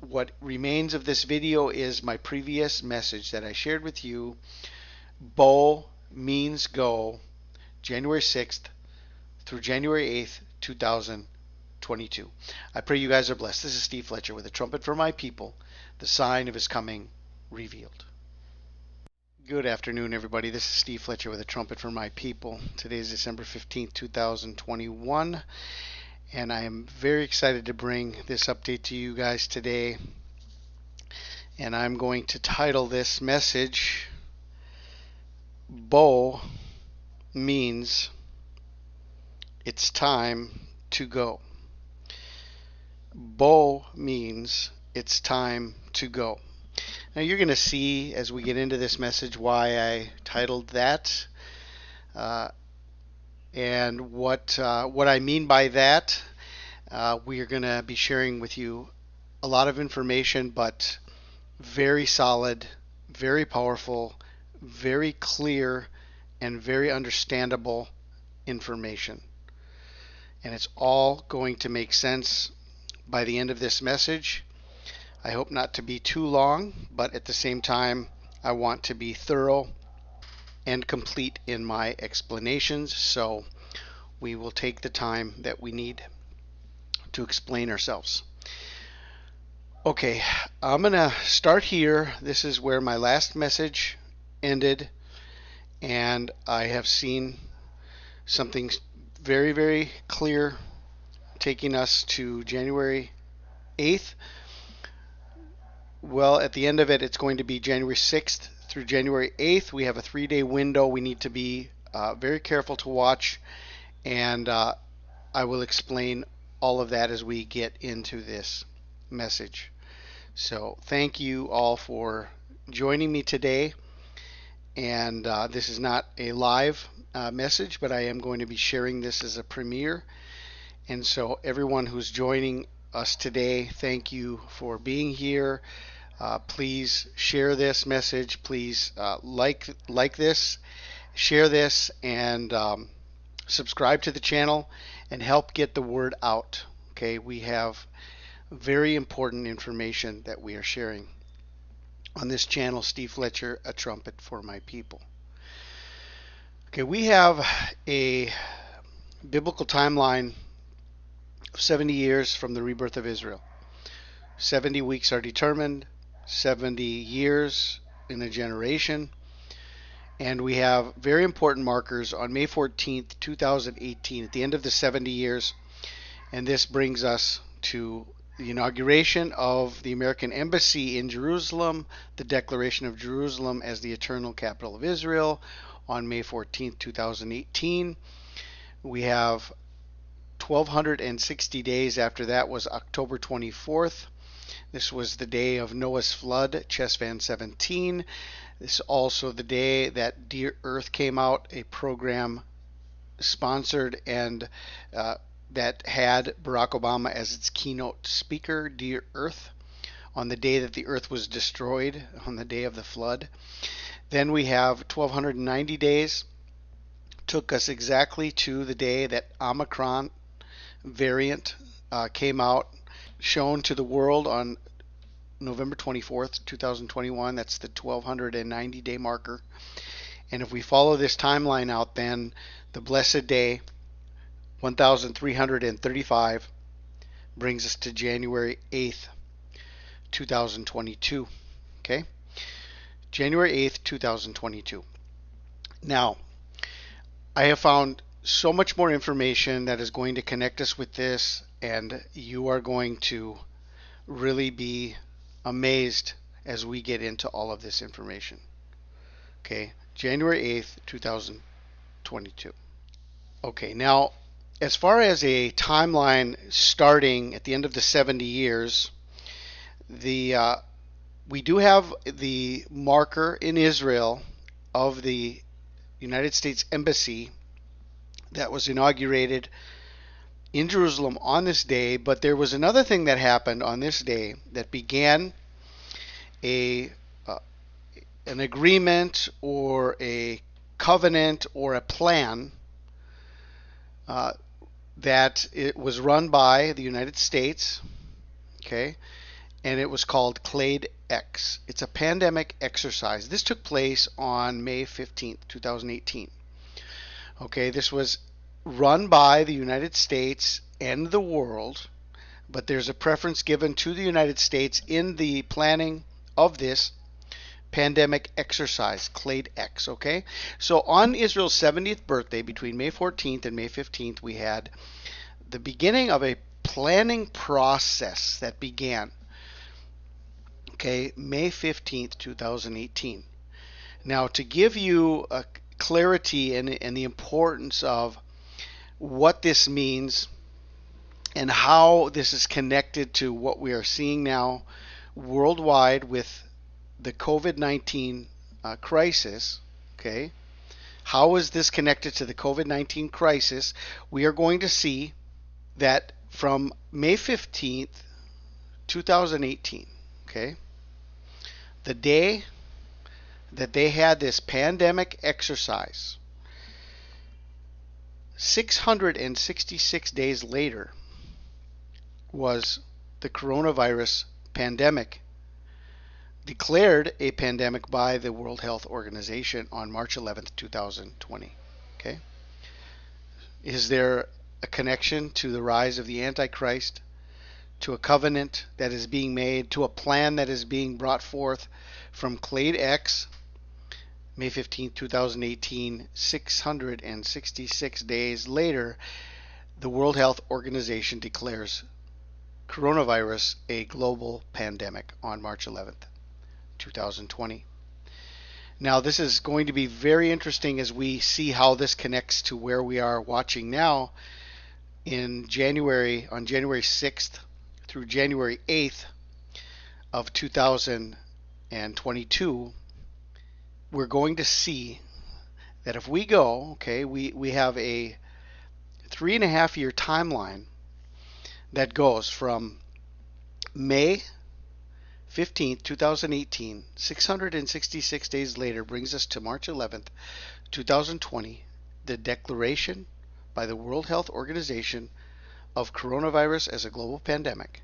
what remains of this video is my previous message that I shared with you. Bo means go, January 6th through January 8th, 2022. I pray you guys are blessed. This is Steve Fletcher with a trumpet for my people, the sign of his coming revealed. Good afternoon, everybody. This is Steve Fletcher with a trumpet for my people. Today is December 15th, 2021, and I am very excited to bring this update to you guys today. And I'm going to title this message, Bo means it's time to go. Bo means it's time to go. Now you're going to see as we get into this message why I titled that, and what I mean by that. We are going to be sharing with you a lot of information, but very solid, very powerful, very clear, and very understandable information. And it's all going to make sense by the end of this message. I hope not to be too long, but at the same time, I want to be thorough and complete in my explanations, so we will take the time that we need to explain ourselves. Okay, I'm going to start here. This is where my last message ended, and I have seen something very, very clear taking us to January 8th. Well, at the end of it, it's going to be January 6th through January 8th. We have a 3-day window. We need to be very careful to watch, and I will explain all of that as we get into this message. So thank you all for joining me today. And this is not a live message, but I am going to be sharing this as a premiere. And so everyone who's joining us today, thank you for being here. Please share this message. Please like this, share this, and subscribe to the channel and help get the word out. Okay, we have very important information that we are sharing on this channel, Steve Fletcher, a trumpet for my people. Okay, we have a biblical timeline of 70 years from the rebirth of Israel. 70 weeks are determined, 70 years in a generation, and we have very important markers on May 14th, 2018, at the end of the 70 years, and this brings us to the inauguration of the American Embassy in Jerusalem, the declaration of Jerusalem as the eternal capital of Israel on May 14th, 2018. We have 1,260 days after that was October 24th. This was the day of Noah's flood, Chessvan 17. This is also the day that Dear Earth came out, a program sponsored and that had Barack Obama as its keynote speaker, Dear Earth, on the day that the earth was destroyed, on the day of the flood. Then we have 1,290 days. Took us exactly to the day that Omicron variant came out, shown to the world on November 24th, 2021. That's the 1,290 day marker. And if we follow this timeline out, then the blessed day 1,335 brings us to January 8th, 2022. Okay? January 8th, 2022. Now, I have found so much more information that is going to connect us with this, and you are going to really be amazed as we get into all of this information. Okay, January 8th, 2022. Okay, now as far as a timeline starting at the end of the 70 years, the we do have the marker in Israel of the United States Embassy that was inaugurated in Jerusalem on this day, but there was another thing that happened on this day that began a an agreement or a covenant or a plan that it was run by the United States, okay, and it was called Clade X. It's a pandemic exercise. This took place on May 15th, 2018. Okay, this was run by the United States and the world, but there's a preference given to the United States in the planning of this pandemic exercise, Clade X, okay? So on Israel's 70th birthday, between May 14th and May 15th, we had the beginning of a planning process that began, okay, May 15th, 2018. Now, to give you a clarity and the importance of what this means and how this is connected to what we are seeing now worldwide with the COVID-19 crisis, okay? How is this connected to the COVID-19 crisis? We are going to see that from May 15th, 2018, okay, the day that they had this pandemic exercise, 666 days later was the coronavirus pandemic declared a pandemic by the World Health Organization on March 11th, 2020. Okay? Is there a connection to the rise of the Antichrist, to a covenant that is being made, to a plan that is being brought forth from Clade X, May 15th, 2018, 666 days later, the World Health Organization declares coronavirus a global pandemic on March 11th, 2020. Now, this is going to be very interesting as we see how this connects to where we are watching now in January, on January 6th through January 8th of 2022. We're going to see that if we go, okay, we have a 3.5 year timeline that goes from May 15th, 2018, 666 days later, brings us to March 11th, 2020, the declaration by the World Health Organization of coronavirus as a global pandemic.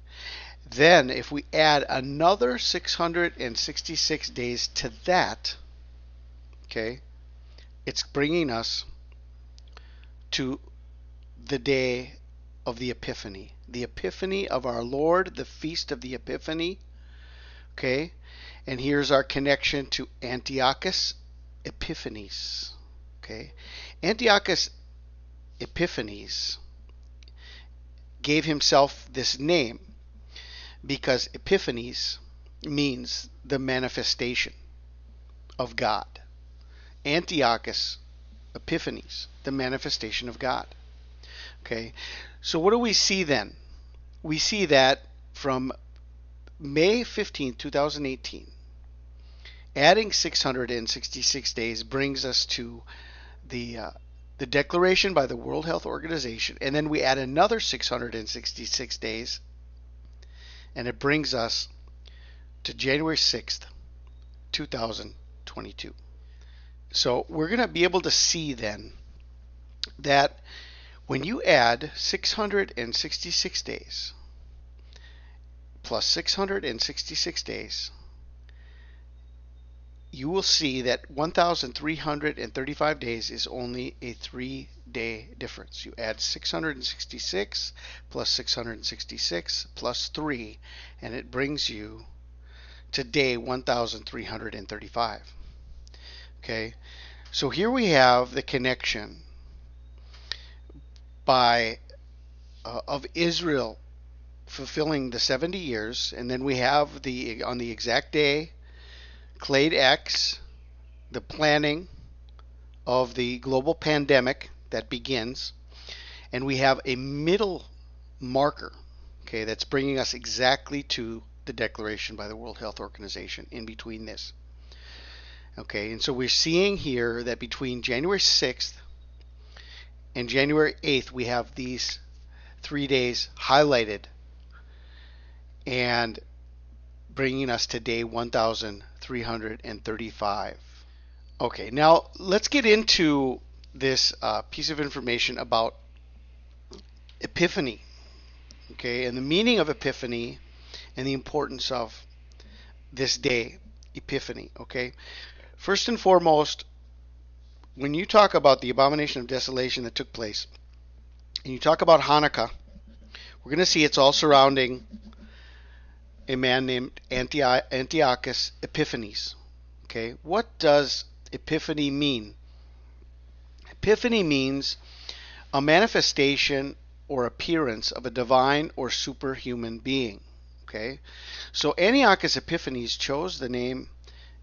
Then, if we add another 666 days to that, okay, it's bringing us to the day of the Epiphany of our Lord, the Feast of the Epiphany. Okay, and here's our connection to Antiochus Epiphanes. Okay, Antiochus Epiphanes gave himself this name because Epiphanes means the manifestation of God. Antiochus Epiphanes, the manifestation of God. Okay, so what do we see then? We see that from May 15th, 2018, adding 666 days brings us to the declaration by the World Health Organization, and then we add another 666 days, and it brings us to January 6th, 2022. So we're going to be able to see then that when you add 666 days plus 666 days, you will see that 1,335 days is only a 3-day difference. You add 666 plus 666 plus 3, and it brings you to day 1,335. Okay, so here we have the connection by of Israel fulfilling the 70 years, and then we have on the exact day, Clade X, the planning of the global pandemic that begins, and we have a middle marker, okay, that's bringing us exactly to the declaration by the World Health Organization in between this. Okay, and so we're seeing here that between January 6th and January 8th, we have these 3 days highlighted and bringing us to day 1335. Okay, now let's get into this piece of information about Epiphany, okay, and the meaning of Epiphany and the importance of this day, Epiphany, okay. First and foremost, when you talk about the abomination of desolation that took place, and you talk about Hanukkah, we're going to see it's all surrounding a man named Antiochus Epiphanes. Okay, what does Epiphany mean? Epiphany means a manifestation or appearance of a divine or superhuman being. Okay, so Antiochus Epiphanes chose the name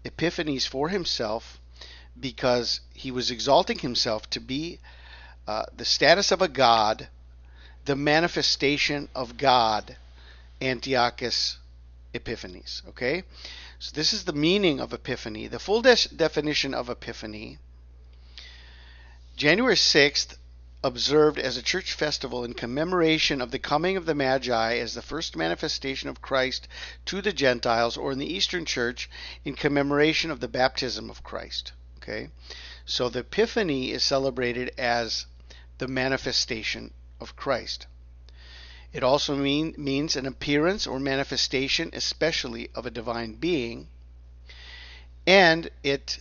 Epiphanes for himself because he was exalting himself to be the status of a god, the manifestation of God, Antiochus Epiphanes. Okay, so this is the meaning of Epiphany. The full definition of Epiphany: January 6th, observed as a church festival in commemoration of the coming of the Magi as the first manifestation of Christ to the Gentiles, or in the Eastern Church in commemoration of the baptism of Christ. Okay, so the Epiphany is celebrated as the manifestation of Christ. It also means an appearance or manifestation, especially of a divine being, and it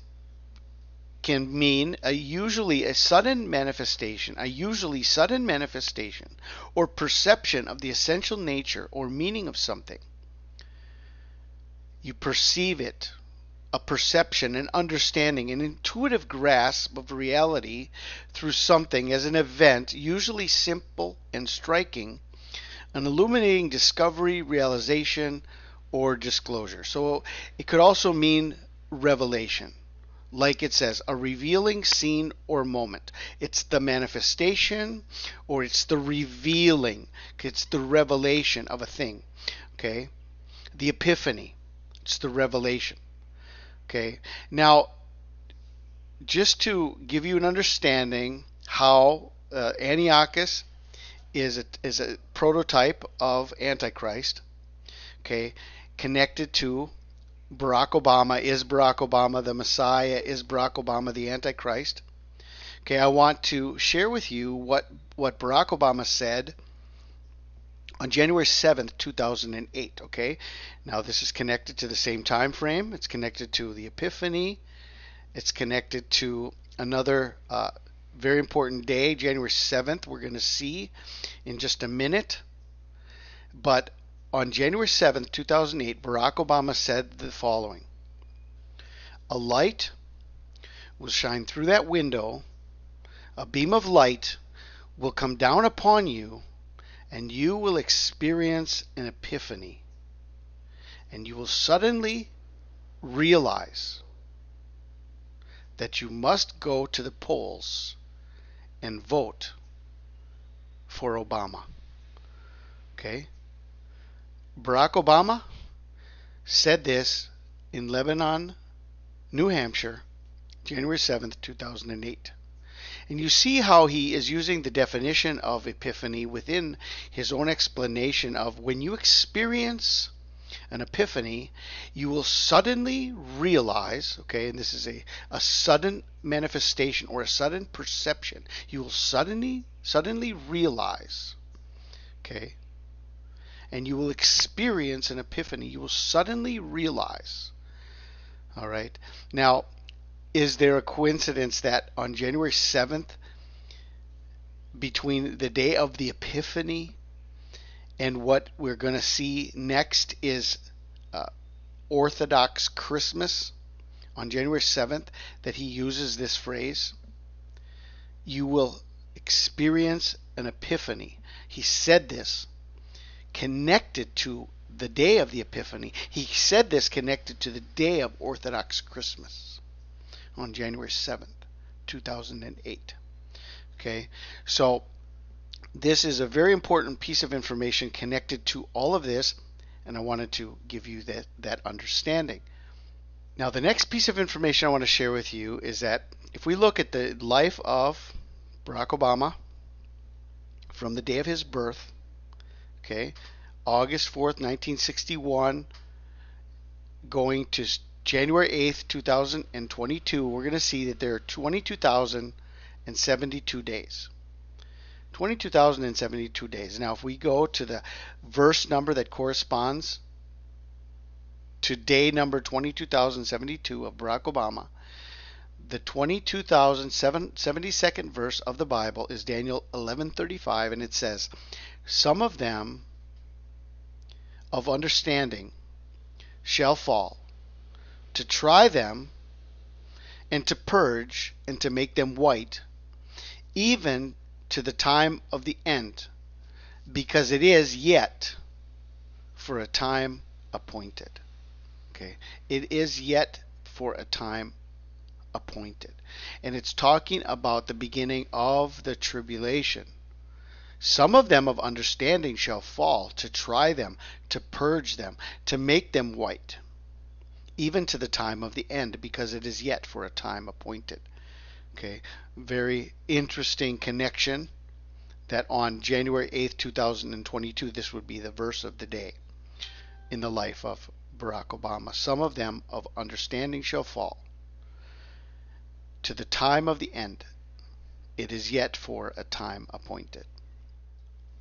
can mean usually sudden manifestation or perception of the essential nature or meaning of something. You perceive it, a perception, an understanding, an intuitive grasp of reality through something as an event, usually simple and striking, an illuminating discovery, realization, or disclosure. So it could also mean revelation. Like it says, a revealing scene or moment. It's the manifestation, or it's the revealing. It's the revelation of a thing. Okay? The epiphany. It's the revelation. Okay? Now, just to give you an understanding how Antiochus is a prototype of Antichrist. Okay? Connected to Barack Obama. Is Barack Obama the Messiah? Is Barack Obama the Antichrist? Okay, I want to share with you what Barack Obama said on January 7th, 2008. Okay, now this is connected to the same time frame. It's connected to the Epiphany. It's connected to another very important day, January 7th. We're going to see in just a minute. But on January 7th, 2008, Barack Obama said the following: a light will shine through that window, a beam of light will come down upon you, and you will experience an epiphany, and you will suddenly realize that you must go to the polls and vote for Obama. Okay? Barack Obama said this in Lebanon, New Hampshire, January 7th, 2008. And you see how he is using the definition of epiphany within his own explanation of when you experience an epiphany, you will suddenly realize, okay, and this is a sudden manifestation or a sudden perception. You will suddenly realize, okay, and you will experience an epiphany. You will suddenly realize. All right. Now, is there a coincidence that on January 7th, between the day of the Epiphany and what we're going to see next is Orthodox Christmas, on January 7th, that he uses this phrase? You will experience an epiphany. He said this connected to the day of the Epiphany. He said this connected to the day of Orthodox Christmas on January 7th, 2008. Okay, so this is a very important piece of information connected to all of this, and I wanted to give you that understanding. Now, the next piece of information I want to share with you is that if we look at the life of Barack Obama from the day of his birth, okay, August 4th, 1961, going to January 8th, 2022, we're going to see that there are 22,072 days. 22,072 days. Now, if we go to the verse number that corresponds to day number 22,072 of Barack Obama, the 22,072nd verse of the Bible is Daniel 11:35, and it says, "Some of them of understanding shall fall, to try them, and to purge, and to make them white, even to the time of the end, because it is yet for a time appointed." Okay, it is yet for a time appointed. And it's talking about the beginning of the tribulation. Some of them of understanding shall fall, to try them, to purge them, to make them white, even to the time of the end, because it is yet for a time appointed. Okay, very interesting connection that on January 8th, 2022, this would be the verse of the day in the life of Barack Obama. Some of them of understanding shall fall, to the time of the end. It is yet for a time appointed.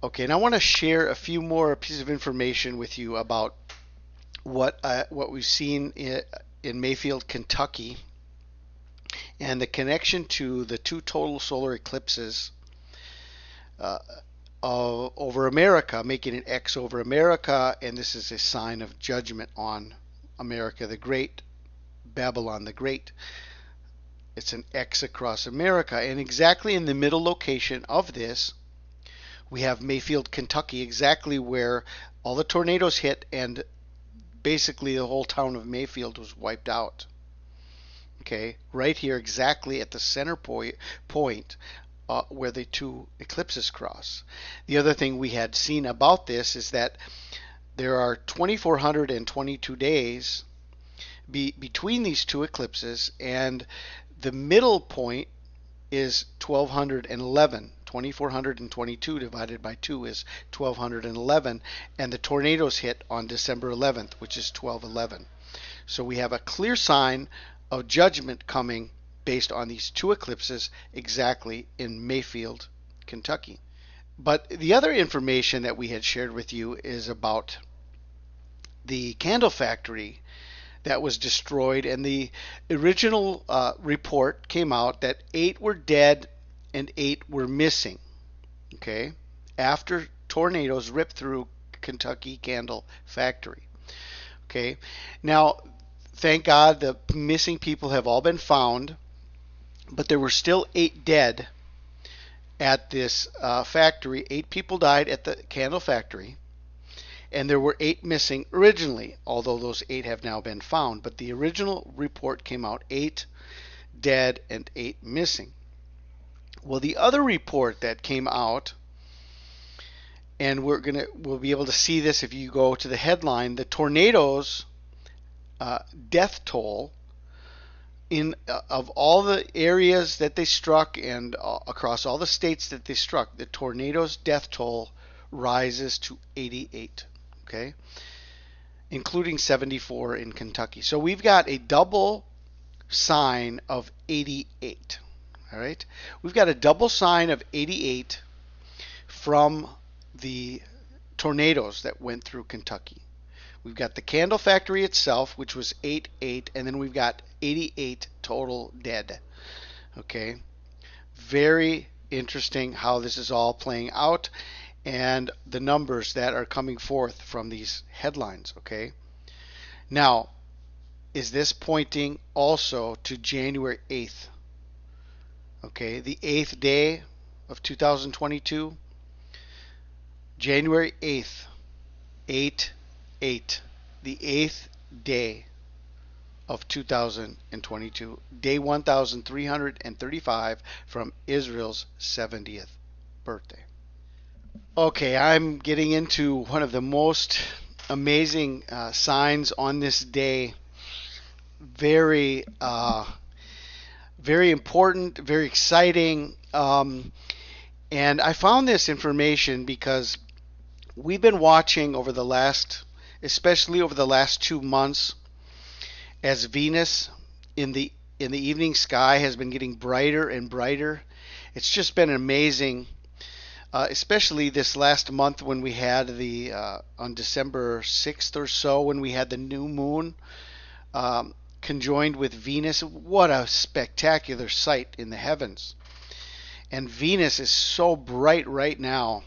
Okay, and I want to share a few more pieces of information with you about what we've seen in Mayfield, Kentucky, and the connection to the two total solar eclipses over America, making an X over America, and this is a sign of judgment on America the Great, Babylon the Great. It's an X across America, and exactly in the middle location of this, we have Mayfield, Kentucky, exactly where all the tornadoes hit, and basically the whole town of Mayfield was wiped out. Okay, right here, exactly at the center point where the two eclipses cross. The other thing we had seen about this is that there are 2,422 days between these two eclipses, and the middle point is 1,211. 2,422 divided by 2 is 1,211, and the tornadoes hit on December 11th, which is 1211. So we have a clear sign of judgment coming based on these two eclipses exactly in Mayfield, Kentucky. But the other information that we had shared with you is about the candle factory that was destroyed, and the original report came out that 8 were dead and 8 were missing, okay, after tornadoes ripped through Kentucky candle factory. Okay, now thank God the missing people have all been found, but there were still 8 dead at this factory. 8 people died at the candle factory, and there were 8 missing originally, although those 8 have now been found. But the original report came out 8 dead and 8 missing. Well, the other report that came out, and we'll be able to see this if you go to the headline, the tornadoes death toll of all the areas that they struck and across all the states that they struck, the tornadoes death toll rises to 88, okay, including 74 in Kentucky. So we've got a double sign of 88. All right, we've got a double sign of 88 from the tornadoes that went through Kentucky. We've got the candle factory itself, which was 88, and then we've got 88 total dead. Okay, very interesting how this is all playing out, and the numbers that are coming forth from these headlines. Okay, now, is this pointing also to January 8th? Okay, the 8th day of 2022, January 8th, 8 8, the 8th day of 2022, day 1335 from Israel's 70th birthday. Okay, I'm getting into one of the most amazing signs on this day. Very, very important, very exciting. And I found this information because we've been watching over the last, especially over the last 2 months, as Venus in the evening sky has been getting brighter and brighter. It's just been amazing, especially this last month when we had the on December 6th or so, when we had the new moon conjoined with Venus. What a spectacular sight in the heavens. And Venus is so bright right now.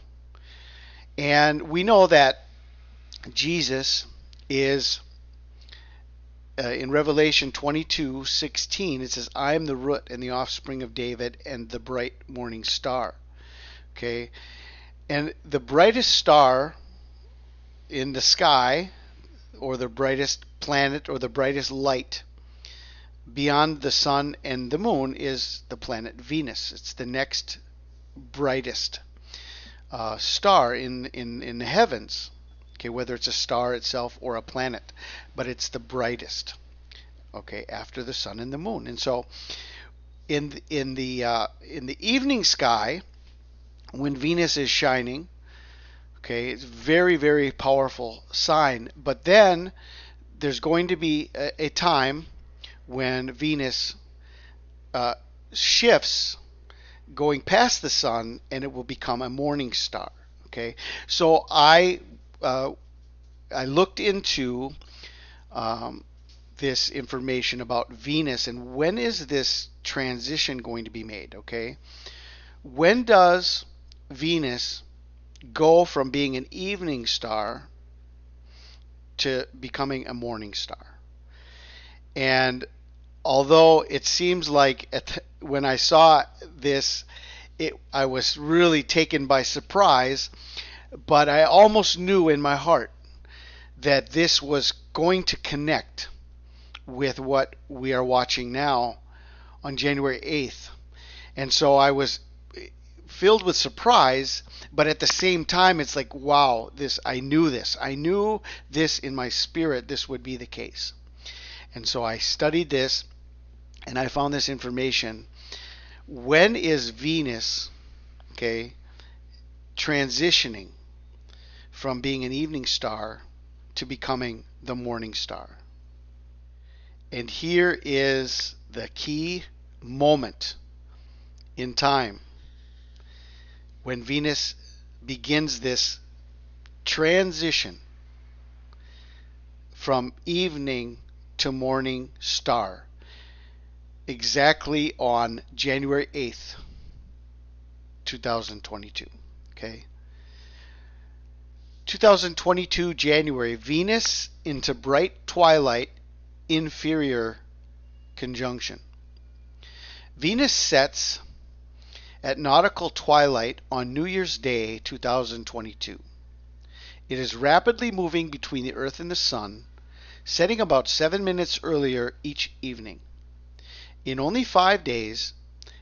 And we know that Jesus is, in Revelation 22:16, it says, I am the root and the offspring of David and the bright morning star. Okay? And the brightest star in the sky, or the brightest planet, or the brightest light beyond the sun and the moon, is the planet Venus. It's the next brightest star in the heavens. Okay, whether it's a star itself or a planet, but it's the brightest. Okay, after the sun and the moon. And so, in the evening sky, when Venus is shining, okay, it's very, very powerful sign. But then there's going to be a time when Venus shifts, going past the sun, and it will become a morning star. Okay, so I looked into this information about Venus and when is this transition going to be made. Okay, when does Venus go from being an evening star to becoming a morning star? And although it seems like when I saw this, I was really taken by surprise, but I almost knew in my heart that this was going to connect with what we are watching now on January 8th. And so I was filled with surprise, but at the same time, it's like, wow, I knew this. I knew this in my spirit, this would be the case. And so I studied this, and I found this information. When is Venus, okay, transitioning from being an evening star to becoming the morning star? And here is the key moment in time when Venus begins this transition from evening to morning star, exactly on January 8th, 2022. Okay. 2022 January, Venus into bright twilight inferior conjunction. Venus sets at nautical twilight on New Year's Day 2022. It is rapidly moving between the Earth and the Sun, setting about 7 minutes earlier each evening. In only 5 days,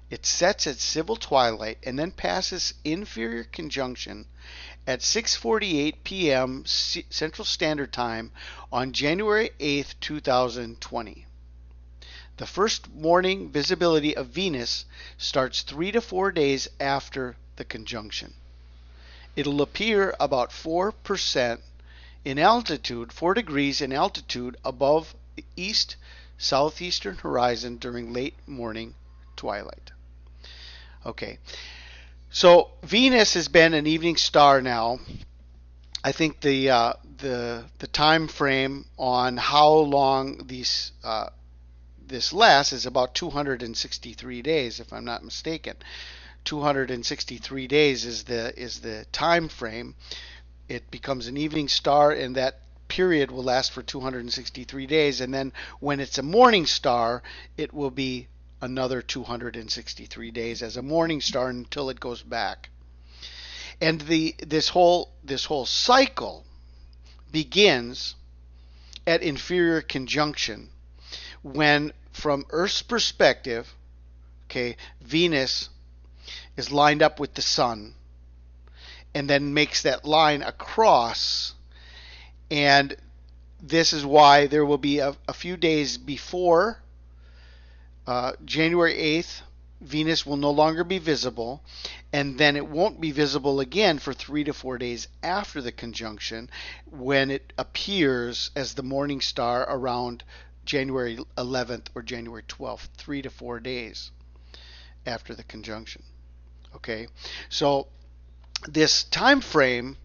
it sets at civil twilight and then passes inferior conjunction at 6:48 p.m. Central Standard Time on January 8th, 2020. The first morning visibility of Venus starts 3 to 4 days after the conjunction. It'll appear about 4% in altitude, 4 degrees in altitude above the east-southeastern horizon during late morning twilight. Okay, so Venus has been an evening star now. I think the time frame on how long this lasts is about 263 days, if I'm not mistaken. 263 days is the time frame. It becomes an evening star, and that period will last for 263 days. And then when it's a morning star, it will be another 263 days as a morning star until it goes back. And this whole cycle begins at inferior conjunction when, from Earth's perspective, okay, Venus is lined up with the sun and then makes that line across. And this is why there will be a few days before January 8th, Venus will no longer be visible, and then it won't be visible again for 3 to 4 days after the conjunction, when it appears as the morning star around January 11th or January 12th, 3 to 4 days after the conjunction. Okay, so this time frame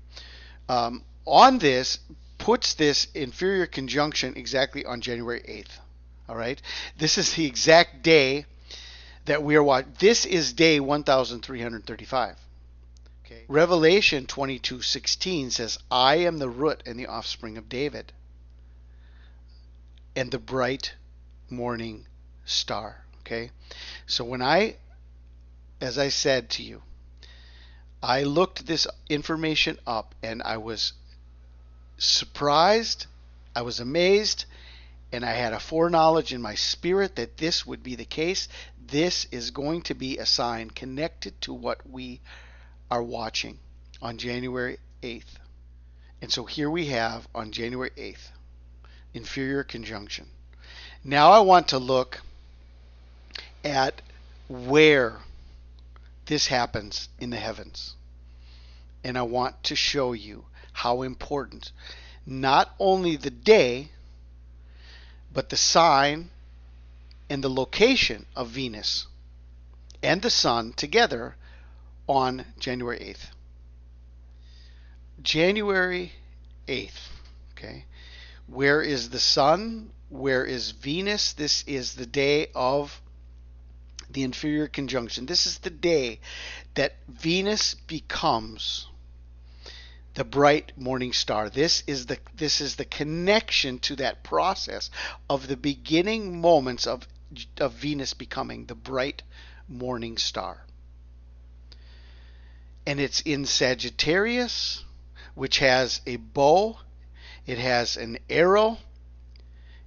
on this puts this inferior conjunction exactly on January 8th. All right, this is the exact day that we are watching. This is day 1335. Okay. Revelation 22:16 says, I am the root and the offspring of David, and the bright morning star. Okay, so when as I said to you, I looked this information up and I was surprised, I was amazed, and I had a foreknowledge in my spirit that this would be the case. This is going to be a sign connected to what we are watching on January 8th. And so here we have on January 8th, inferior conjunction. Now I want to look at where this happens in the heavens. And I want to show you how important not only the day, but the sign and the location of Venus and the sun together on January 8th. January 8th, okay? Where is the sun? Where is Venus? This is the day of the inferior conjunction. This is the day that Venus becomes the bright morning star. This is the connection to that process of the beginning moments of Venus becoming the bright morning star. And it's in Sagittarius, which has a bow, it has an arrow,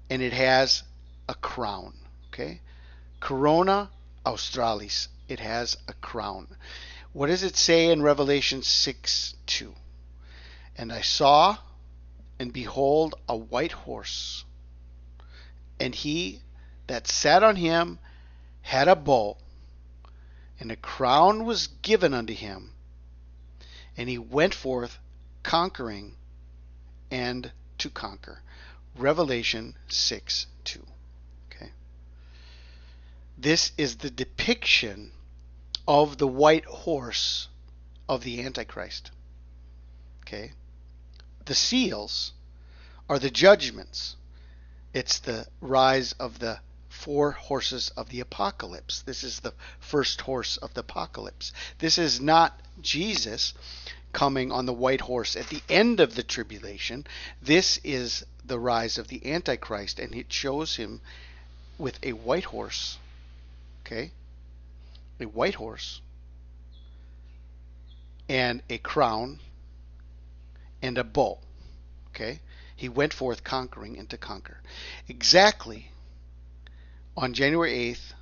and it has a crown. Okay? Corona Australis. It has a crown. What does it say in Revelation 6:2? And I saw, and behold, a white horse, and he that sat on him had a bow, and a crown was given unto him, and he went forth conquering and to conquer. Revelation 6:2. Okay. This is the depiction of the white horse of the Antichrist. Okay. The seals are the judgments. It's the rise of the 4 horses of the apocalypse. This is the first horse of the apocalypse. This is not Jesus coming on the white horse at the end of the tribulation. This is the rise of the Antichrist, and it shows him with a white horse. Okay? A white horse and a crown and a bow. Okay? He went forth conquering and to conquer. Exactly on January 8th,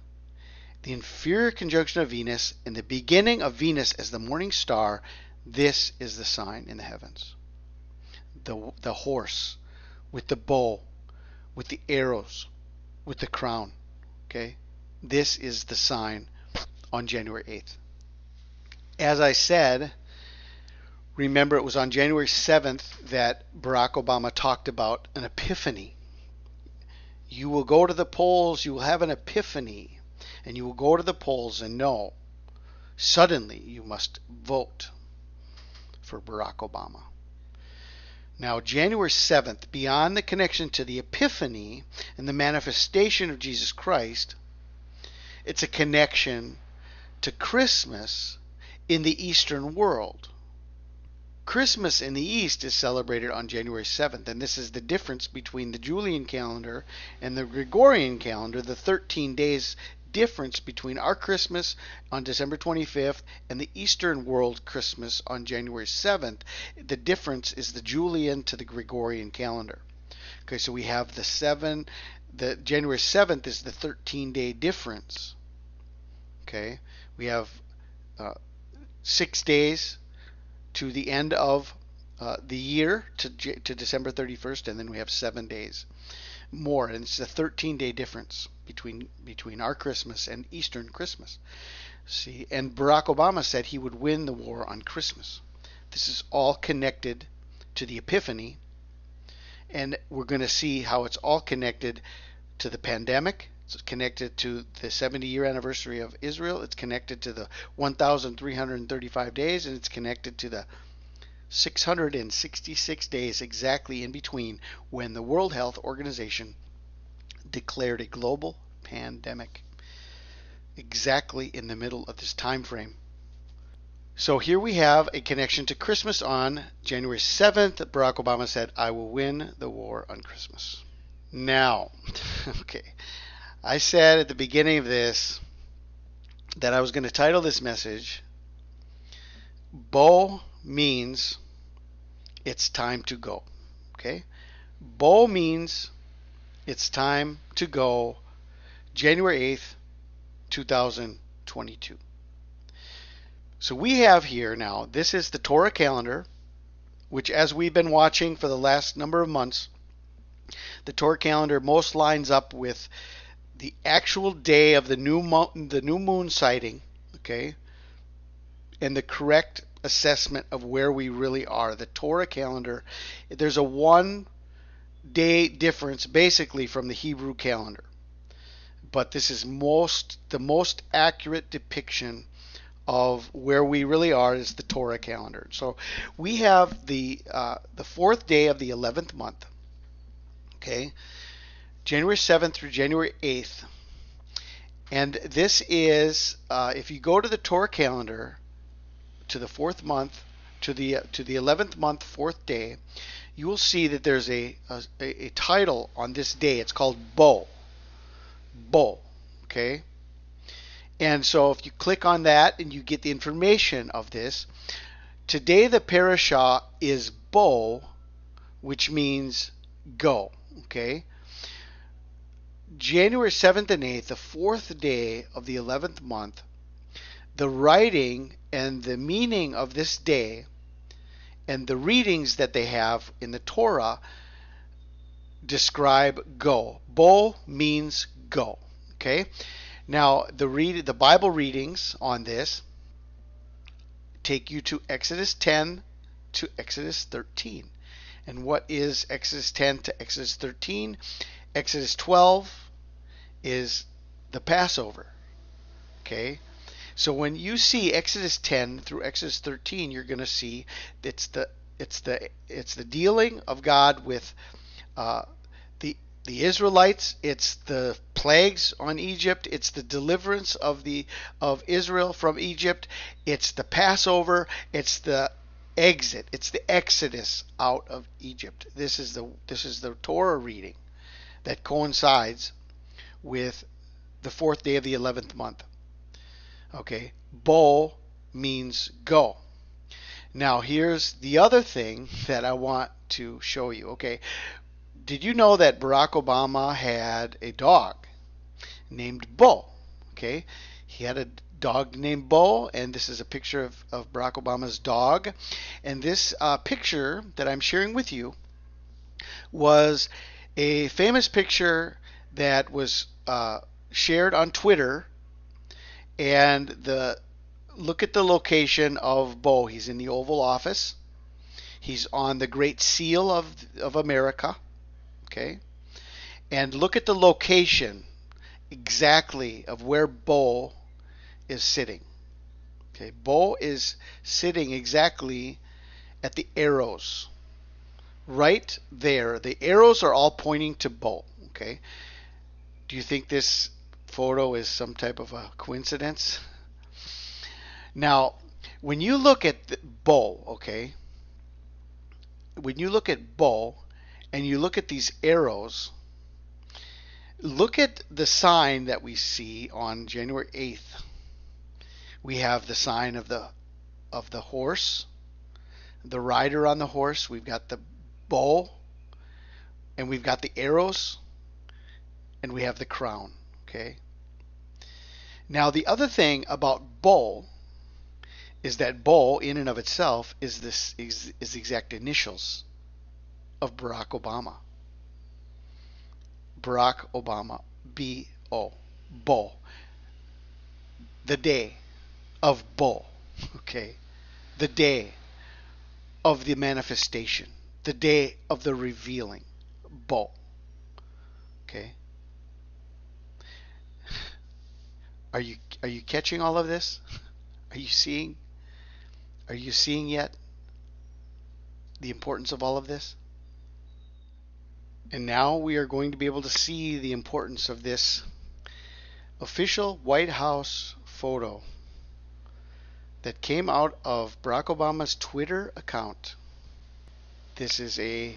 the inferior conjunction of Venus and the beginning of Venus as the morning star, this is the sign in the heavens. The horse with the bow, with the arrows, with the crown. Okay? This is the sign on January 8th. As I said, remember, it was on January 7th that Barack Obama talked about an epiphany. You will go to the polls, you will have an epiphany, and you will go to the polls and know, suddenly you must vote for Barack Obama. Now, January 7th, beyond the connection to the epiphany and the manifestation of Jesus Christ, it's a connection to Christmas in the Eastern world. Christmas in the East is celebrated on January 7th, and this is the difference between the Julian calendar and the Gregorian calendar, the 13 days difference between our Christmas on December 25th and the Eastern World Christmas on January 7th. The difference is the Julian to the Gregorian calendar. Okay, so we have the January 7th is the 13-day difference. Okay, we have 6 days to the end of the year to December 31st, and then we have 7 days more, and it's a 13-day difference between our Christmas and Eastern Christmas. See, and Barack Obama said he would win the war on Christmas. This is all connected to the Epiphany, and we're going to see how it's all connected to the pandemic. It's connected to the 70-year anniversary of Israel. It's connected to the 1,335 days, and it's connected to the 666 days exactly in between when the World Health Organization declared a global pandemic. Exactly in the middle of this time frame. So here we have a connection to Christmas on January 7th. Barack Obama said, "I will win the war on Christmas." Now, okay, I said at the beginning of this that I was going to title this message, Bo means it's time to go. Okay? Bo means it's time to go, January 8th, 2022. So we have here now, this is the Torah calendar, which as we've been watching for the last number of months, the Torah calendar most lines up with the actual day of the new moon sighting, okay, and the correct assessment of where we really are. The Torah calendar, there's a 1 day difference basically from the Hebrew calendar, but this is the most accurate depiction of where we really are is the Torah calendar. So we have the 4th day of the 11th month, okay, January 7th through January 8th, and this is if you go to the Torah calendar to the 4th month to the 11th month 4th day, you will see that there's a title on this day. It's called Bo, okay. And so if you click on that and you get the information of this, today the parashah is Bo, which means go, okay? January 7th and 8th, the 4th day of the 11th month, the writing and the meaning of this day and the readings that they have in the Torah describe go. Bo means go, okay? Now, the Bible readings on this take you to Exodus 10 to Exodus 13. And what is Exodus 10 to Exodus 13? Exodus 12 is the Passover. Okay? So when you see Exodus 10 through Exodus 13, you're going to see it's the dealing of God with the Israelites. It's the plagues on Egypt. It's the deliverance of Israel from Egypt. It's the Passover. It's the exit. It's the exodus out of Egypt. This is the Torah reading that coincides with the 4th day of the 11th month. Okay, Bo means go. Now here's the other thing that I want to show you. Okay, did you know that Barack Obama had a dog named Bo? Okay, he had a dog named Bo, and this is a picture of Barack Obama's dog. And this picture that I'm sharing with you was a famous picture that was shared on Twitter. And look at the location of Bo. He's in the Oval Office. He's on the Great Seal of America. Okay, and look at the location exactly of where Bo is sitting. Okay, Bo is sitting exactly at the arrows, right there. The arrows are all pointing to Bo. Okay, do you think this photo is some type of a coincidence? Now, when you look at Bo, okay, when you look at Bo and you look at these arrows, Look at the sign that we see on January 8th. We have the sign of the horse, the rider on the horse. We've got the bow, and we've got the arrows, and we have the crown. Okay. Now the other thing about bow is that bow in and of itself is the exact initials of Barack Obama. Barack Obama, B-O, Bo. The day of Bo, okay? The day of the manifestation, the day of the revealing, Bo, okay? Are you catching all of this? Are you seeing? Are you seeing yet the importance of all of this? And now we are going to be able to see the importance of this official White House photo that came out of Barack Obama's Twitter account. This is a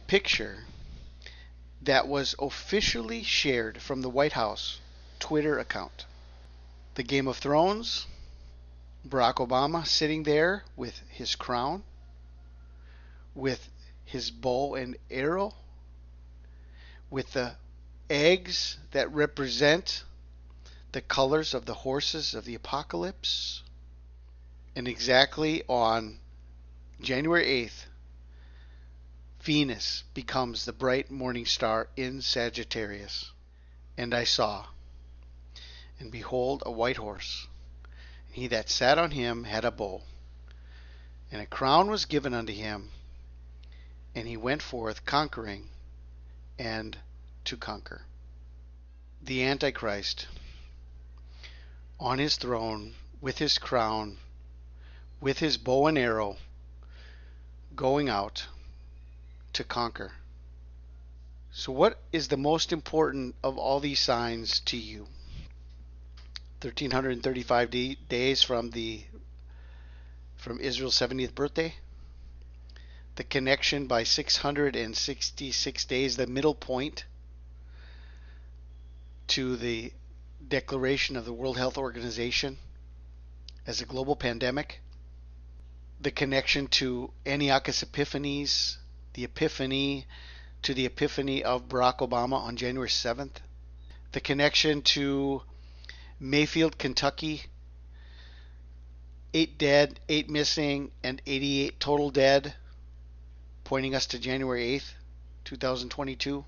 picture that was officially shared from the White House Twitter account. The Game of Thrones, Barack Obama sitting there with his crown, with his bow and arrow, with the eggs that represent the colors of the horses of the apocalypse. And exactly on January 8th, Venus becomes the bright morning star in Sagittarius. And I saw, and behold, a white horse. And he that sat on him had a bow, and a crown was given unto him, and he went forth conquering and to conquer. The Antichrist on his throne with his crown, with his bow and arrow, going out to conquer. So what is the most important of all these signs to you? 1335 days from Israel's 70th birthday. The connection by 666 days, the middle point to the declaration of the World Health Organization as a global pandemic. The connection to Antiochus Epiphanes, the Epiphany, to the Epiphany of Barack Obama on January 7th. The connection to Mayfield, Kentucky, 8 dead, 8 missing, and 88 total dead, pointing us to January 8th, 2022.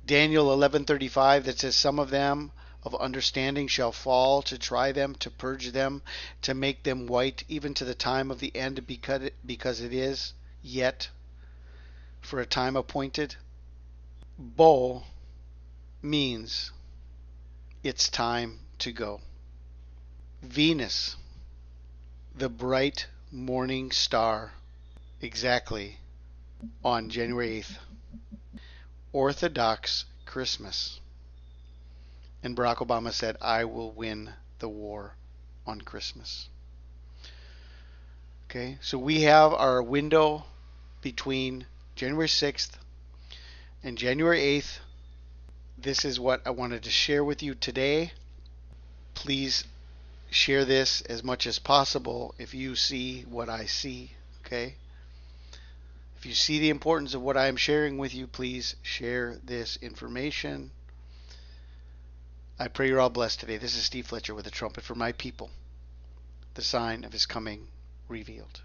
Daniel 11:35 that says, some of them of understanding shall fall to try them, to purge them, to make them white, even to the time of the end, because it is yet for a time appointed. Bo means it's time to go. Venus, the bright morning star, exactly on January 8th. Orthodox Christmas. And Barack Obama said, I will win the war on Christmas. Okay, so we have our window between January 6th and January 8th. This is what I wanted to share with you today. Please share this as much as possible if you see what I see, okay? If you see the importance of what I am sharing with you, please share this information. I pray you're all blessed today. This is Steve Fletcher with a trumpet for my people, the sign of his coming revealed.